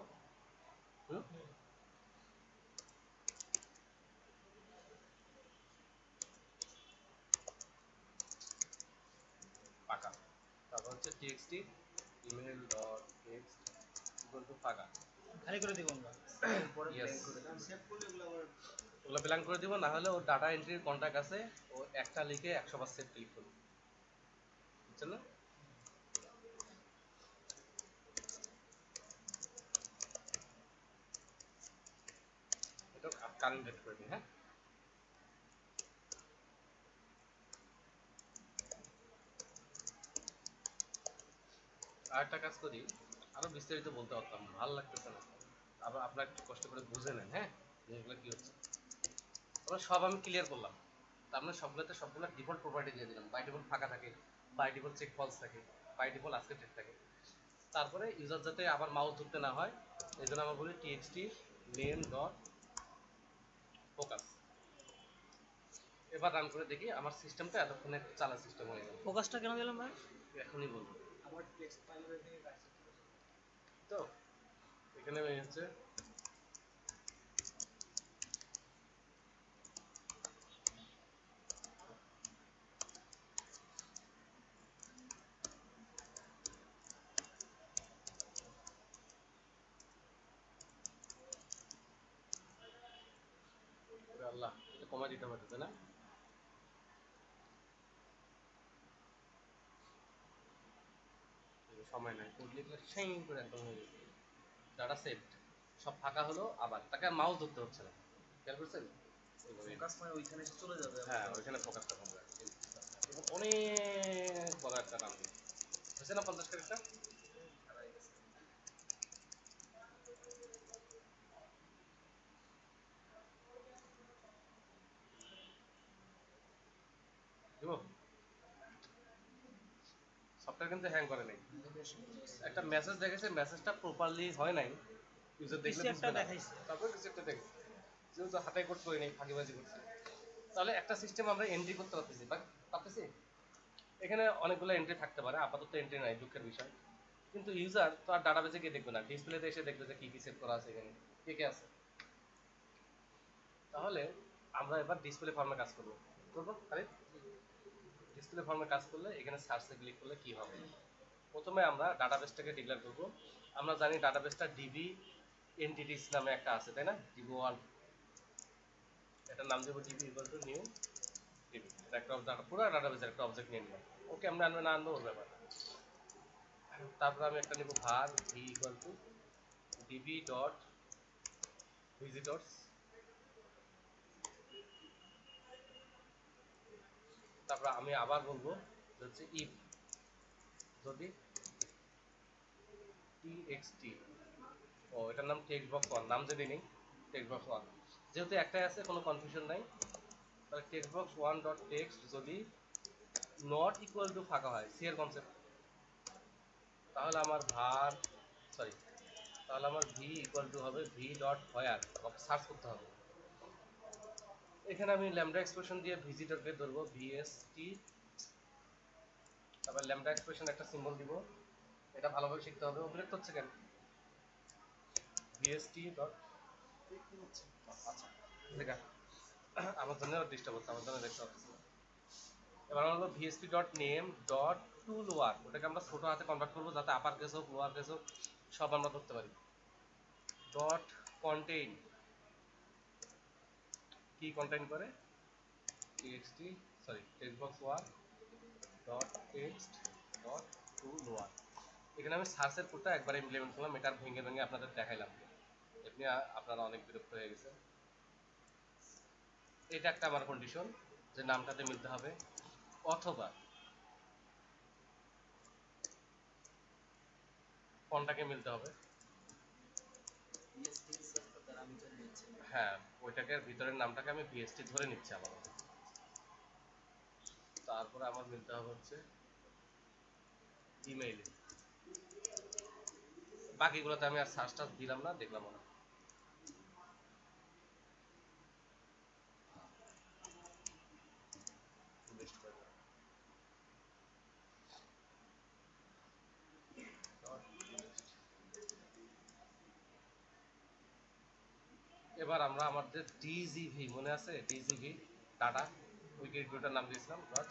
হুম? ফাঁকা, তারপর হচ্ছে txt email dot text equal to ফাঁকা। খালি করে দিব আমরা। পরে Yes. ব্ল্যাঙ্ক করে দেন। সেভ করলে এগুলো আবার ওগুলো ব্ল্যাঙ্ক করে দিব, না হলে ওর ডাটা এন্ট্রির কন্ট্যাক্ট আছে, ও একটা লিখে 100 বার সেভ ক্লিক করবে, বুঝছেন না? এটা কারেন্ট ডেট করে দিই। হ্যাঁ, আরেকটা কাজ করি, আরো বিস্তারিত বলতে পারতাম, ভালো লাগতেছে না। আবার আপনারা একটু কষ্ট করে বুঝে নেন, হ্যাঁ জিনিসগুলো কি হচ্ছে। আমরা সব আমি ক্লিয়ার করলাম, তার মানে সবগুলোতে সবগুলো ডিফল্ট প্রপার্টি দিয়ে দিলাম। বাই ডিফল্ট ফাঁকা থাকে, বাই ডিফল্ট চেক ফলস থাকে, বাই ডিফল্ট আনসেটেড থাকে। তারপরে ইউজার যাতে আবার মাউস ধরতে না হয় এই জন্য আমরা বলি txt মেন ডট ফোকাস। এবার রান করে দেখি আমার সিস্টেমটা এতক্ষণে চালা সিস্টেম হয়ে গেল। ফোকাসটা কেন দিলাম ভাই? এখনই বলবো। আবার টেক্সট ফাইল থেকে কাটছে। তো এখানে হচ্ছে ওরে আল্লাহ, এটা কমাই দিতে হবে তাই না? এই যে সময় নাই, কোড লিখলে সেই করে একদম হয়ে যাবে। ডাটা সেট সব ফাঁকা হলো, আবার তাকে মাউস ধরতে হচ্ছে না, খেয়াল করছেন? এইভাবে। ফোকাস মানে ওইখানে এসে চলে যাবে। হ্যাঁ, ওইখানে ফোকাসটা কমবে এবং অনেক বড় একটা নাম দিই হয়েছে না 50 ক্যারেক্টার। দিব সফটওয়্যার কিন্তু হ্যাং করে নাই। একটা মেসেজ দেখেছে, মেসেজটা প্রপারলি হয় নাই, ইউজার দেখলে কিছু একটা বুঝবে না। দেখাইছে। তারপর কিছু একটা দেখেছে, যেহেতু হাতাই করতে হয় নাই, ফাঁকিবাজি করছে। তাহলে একটা সিস্টেম আমরা এন্ট্রি করতে পারতেছি, পারতেছি। এখানে অনেকগুলো এন্ট্রি থাকতে পারে, আপাতত এন্ট্রি নাই, দুঃখের বিষয়। কিন্তু ইউজার তো আর ডাটাবেসে গিয়ে দেখবে না, ডিসপ্লেতে এসে দেখবে যে কি কি সেট করা আছে, এখানে কে কে আছে। তাহলে আমরা এবার ডিসপ্লে ফর্মে কাজ করবো, করবো খালি ডিসপ্লে ফর্মে কাজ করলে এখানে সার্চে ক্লিক করলে কি হবে। প্রথমে আমরা ডাটাবেসটাকে ডিক্লেয়ার করব। আমরা জানি ডাটাবেসটা ডিবি এন্টিটিস নামে একটা আছে, তাই না? ডিবি ওয়ান, এটার নাম দেবো DB equal to new DB. একটা পুরো ডাটাবেসের একটা অবজেক্ট নিয়ে নিলাম। ওকে আমরা আনবে না আনবো ওর ব্যাপার। তারপর আমি একটা নিব var v equal to DB dot visitors. তারপর আমি আবার বলবো যে হচ্ছে ইফ যদি txt, ও এটার নাম টেক্সট বক্স ওয়ান, নাম যদি নেই টেক্সট বক্স ওয়ান, যেহেতু একটাই আছে কোনো কনফিউশন নাই। তাহলে text box one dot text যদি নট ইকুয়াল টু ফাঁকা হয়, সি এর কনসেপ্ট, তাহলে আমার ভার সরি তাহলে আমার ভি ইকুয়াল টু হবে ভি ডট হোয়ার, সার্চ করতে হবে। এখানে আমি ল্যামডা এক্সপ্রেশন দিয়ে ভিজিটরকে ধরবো ভিএসটি, তারপর ল্যামডা এক্সপ্রেশন একটা সিম্বল দিব। এটা ভালোভাবে শিখতে হবে, অভিব্যক্ত হচ্ছে কেন ভিএসটি ডট, আচ্ছা দেখা আমার জন্য ডিস্টার্ব হচ্ছে, আমার জন্য দেখতে পাচ্ছি না। এবার আমরা হলো VSP dot name dot to lower, ওটাকে আমরা ছোট হাতে কনভার্ট করবো যাতে আপার কেস হোক লোয়ার কেস হোক সব আমরা করতে পারি। ডট কন্টেইন, কি কন্টেইন করে TXT sorry text box one dot text dot to lower. এখানে আমি সার্চের কোডটা একবার ইমপ্লিমেন্ট করলাম, এটা ভেঙে ভেঙে আপনাদের দেখাইলাম, এমনি আপনারা অনেক বিরক্ত হয়ে গেছে। এটা একটা আমার কন্ডিশন যে নামটাতে মিলতে হবে, অথবা ফন্টটাকে মিলতে হবে। বিএসটি সেট করতে আমি চলে যাচ্ছি। হ্যাঁ, ওইটাকে ভিতরের নামটাকে আমি ভিএসটি ধরে নিচ্ছি আবার। তারপরে আমার মিলতে হবে হচ্ছে ইমেইল, বাকিগুলোতে আমি আর সার্চ টার্চ দিলাম না, দেখলাম না। এবার আমরা আমাদের ডিজিভি মনে আছে, ডিজিভি ডাটা উইকেট ভিউটার নাম দিয়েছিলাম, dot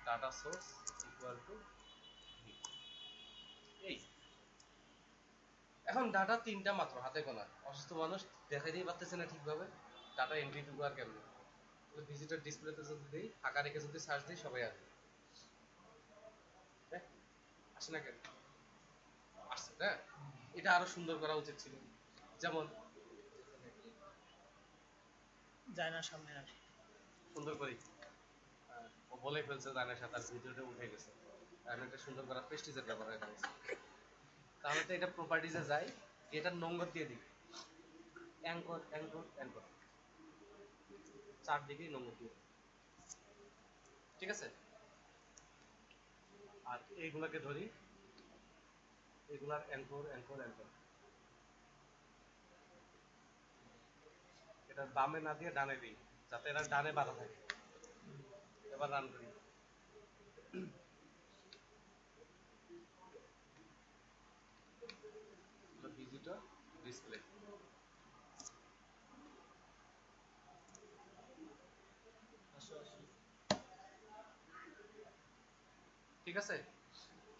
data source equal to এই। এখন ডাটা তিনটা মাত্র হাতে গোনা, অসুস্থ মানুষ দেখাইতেই পারতেছে না ঠিকভাবে, ডাটা এন্ট্রি টুকু আর কেমন ভিজিটর ডিসপ্লেতে যদি দিই, ফাঁকা রেখে যদি সার্চ দিই সবাই আসবে। হ্যাঁ, আসে না কেন? আসছে না? এটা আরো সুন্দর করা উচিত ছিল। যেমন যায় না সামনে আসে। সুন্দর করি, ও বলে ফেলছে জানার সাথে, আর ভিডিওটা উঠে গেছে, আমি একটা সুন্দর করা প্রেস্টিজের ব্যাপার হয়ে গেছে। তাহলে তো এটা প্রপার্টিজে যাই, এটার নম্বর দিয়ে দিই, অ্যাঙ্কর অ্যাঙ্কর অ্যাঙ্কর, চারদিকেই নম্বর দিয়ে দিই। ঠিক আছে, আর এইগুলাকে ধরি, এগুলার অ্যাঙ্কর অ্যাঙ্কর অ্যাঙ্কর, এটা বামে না দিয়ে ডানে দিই, যাতে এরা ডানে বাধা থাকে। এবার রান করি, ভিজিটর ডিসপ্লে। ঠিক আছে,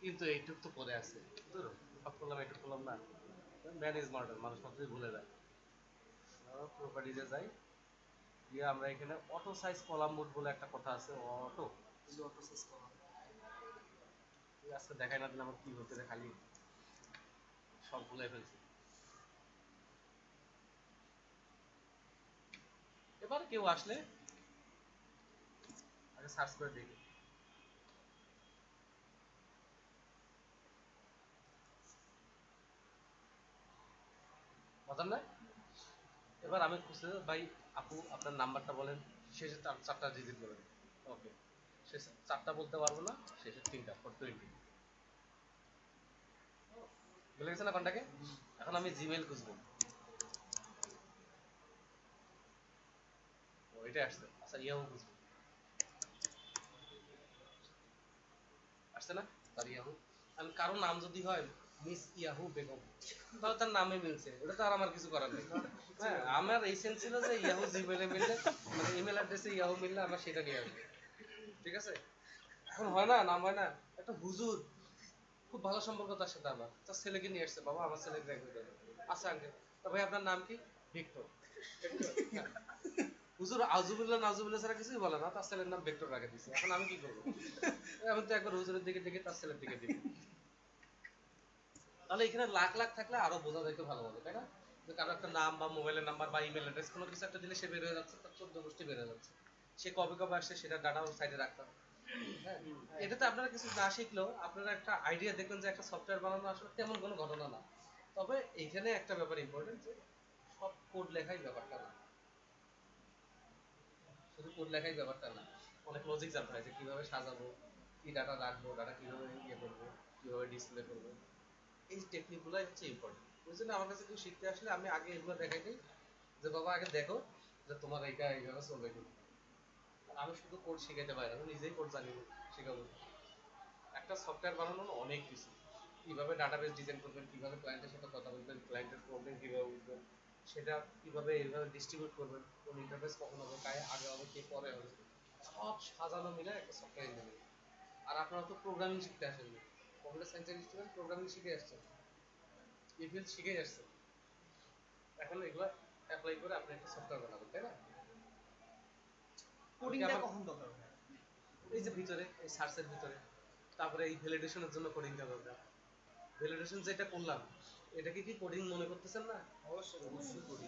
কিন্তু এইটুক তো পরে আছে, ধরো সব করলাম এইটুক করলাম না, ম্যানেজ মডেল মানুষ মাত্রই ভুলে যায়। প্রপার্টিজে যাই, দিয়ে আমরা এখানে অটো সাইজ কলাম মোড বলে একটা কথা আছে, অটো আজকে দেখাই না দিলে আমার কি হতে খালি সব ভুলে ফেলছি। এবার কেউ আসলে আগে সার্চ করে দেখি, মজার নয়? এবার আমি খুঁজতে, ভাই আপু আপনার নাম্বারটা বলেন, শেষে চারটা ডিজিট বলেন। ওকে, শেষে চারটা বলতে পারবো না, শেষের তিনটা, 420 বলে গেছে না কোনটাকে। এখন আমি জিমেল খুঁজবো, ওইটাই আসছে। আচ্ছা ইয়াহু খুঁজবো, আসছে না তার ইয়াহু। আমি কারো নাম যদি হয় মিস ইয়াহু বেগম, তাহলে তার নামে মিলছে, ওটা তো আর আমার কিছু করার নেই। হ্যাঁ, আমার এই সেন্স ছিল যে ইয়াহু জিমেলে মিললে, মানে ইমেল অ্যাড্রেসে ইয়াহু মিললে আমার সেটা নিয়ে আসবে। ঠিক আছে, এখন হয় না, নাম হয় না, একটা হুজুর, খুব ভালো সম্পর্ক তার সাথে, আমার তার ছেলেকে নিয়ে আসছে, বাবা আমার ছেলেকে দেখবে দেবে। আচ্ছা আঙ্কেল, তা ভাই আপনার নাম কি? ভিক্টর। হ্যাঁ। হুজুর আউজুবিল্লাহ নাউজুবিল্লাহ ছাড়া কিছুই বলে না, তার ছেলের নাম ভেক্টর রাখে দিছে। এখন আমি কি করবো? আমি তো একবার হুজুরের দিকে দেখে তার ছেলের দিকে দিই। তাহলে এখানে লাখ লাখ থাকলে আরো বোঝা যাইতো ভালো হবে, তাই না? যে কারো একটা নাম বা মোবাইলের নাম্বার বা ইমেল অ্যাড্রেস কোনো কিছু একটা দিলে সে বের হয়ে যাচ্ছে, তার 14 গোষ্ঠী বের হয়ে যাচ্ছে। সে কবে কবে আসছে সেটা ডাটা সাইডে রাখতাম। হ্যাঁ, এটাতে আপনারা কিছু না শিখলেও আপনারা একটা আইডিয়া দেখবেন যে একটা সফটওয়্যার বানানো আসলে তেমন কোনো ঘটনা না। তবে এখানে একটা ব্যাপার ইম্পর্টেন্ট, যে সব কোড লেখাই ব্যাপারটা না, শুধু কোড লেখাই ব্যাপারটা না, অনেক লজিক জানতে হয় যে কিভাবে সাজাবো, কি ডাটা রাখবো, ডাটা কিভাবে ইয়ে করবো, কিভাবে ডিসপ্লে করবো, এই টেকনিক গুলাই হচ্ছে ইম্পর্টেন্ট। ওই জন্য আমার কাছে কেউ শিখতে আসলে আমি আগে এগুলো দেখাই দিই, যে বাবা আগে দেখো যে তোমার এইটা এইভাবে চলবে কিনা। আমি শুধু কোড শিখাইতে পারি না, আমি নিজেই কোড জানি না, শিখাবো। একটা সফটওয়্যার বানানো অনেক কিছু, কিভাবে ডাটাবেস ডিজাইন করবেন, কিভাবে ক্লায়েন্টের সাথে কথা বলবেন, ক্লায়েন্টের প্রবলেম কিভাবে বুঝবেন, সেটা কিভাবে এইভাবে ডিস্ট্রিবিউট করবেন, কোন ইন্টারফেস কখন হবে, কায় আগে হবে, কে পরে হবে, সব সাজানো মিলে একটা সফটওয়্যার ইঞ্জিনিয়ারিং। আর আপনারা তো প্রোগ্রামিং শিখতে আসেননি, কম্পিউটার সায়েন্সের স্টুডেন্ট প্রোগ্রামিং শিখে আসছেন, এই ফিল্ড শিখেই আসছেন, এখন এগুলো অ্যাপ্লাই করে আপনি একটা সফটওয়্যার বানাবেন, তাই না? কোডিংটা কখন দরকার হয়? এই যে ভিতরে এই সার্চের ভিতরে, তারপরে এই ভ্যালিডেশনের জন্য কোডিংটা দরকার। ভ্যালিডেশন যেটা করলাম, এটাকে কি কোডিং মনে করতেছেন না? অবশ্যই করি।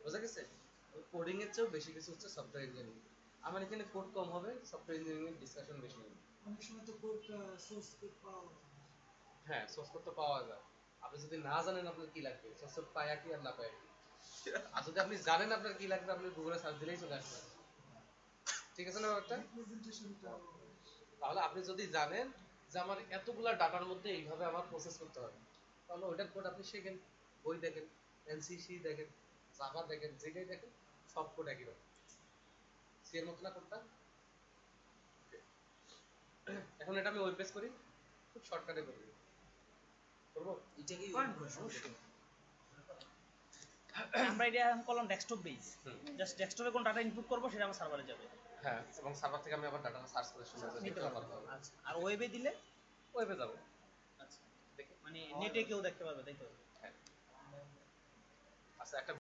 বোঝা গেছে? কোডিং এর চেয়েও বেশি কিছু হচ্ছে সফটওয়্যার ইঞ্জিনিয়ারিং। আমার এখানে কোড কম হবে, সফটওয়্যার ইঞ্জিনিয়ারিং এর ডিসকাশন বেশি হবে। অনেক সময় তো কোড সোর্স কোড পাওয়া যায় না। হ্যাঁ, সোর্স কোড তো পাওয়া যায়। আপনি যদি না জানেন আপনার কি লাগবে, সোর্স কোড পায়া কি আর না পায়া কি। আর যদি আপনি জানেন আপনার কি লাগবে, আপনি গুগলে সার্চ দিলেই চলে আসবে। ঠিক আছে না ব্যাপারটা? রিপ্রেজেন্টেশনটা তাহলে আপনি যদি জানেন যে আমার এতগুলা ডাটার মধ্যে এইভাবে আমার প্রসেস করতে হবে, তাহলে ওইটার কোড আপনি শেখেন, বই দেখেন, এনসিসি দেখেন, জাভা দেখেন, যেটাই দেখেন সব কোড একই রকম। সি এর মতো না কোডটা? এখন এটা আমি ওয়েব পেজ করি, খুব শর্টকাটে করব, করবো? এটাকে করেন, অবশ্যই আমরা এটা এখন করলাম ডেস্কটপ বেস, হুম। জাস্ট ডেস্কটপে কোন ডাটা ইনপুট করবো সেটা আমার সার্ভারে যাবে, হ্যাঁ, এবং সার্ভার থেকে আমি আবার ডাটাটা সার্চ করে সুন্দর করে নিতে দেখতে পারবো। পারবো। আচ্ছা, আর ওয়েবে দিলে ওয়েবে যাবো, আচ্ছা দেখি। মানে নেটে কেউ দেখতে পারবে, তাই তো? হ্যাঁ। আচ্ছা, একটা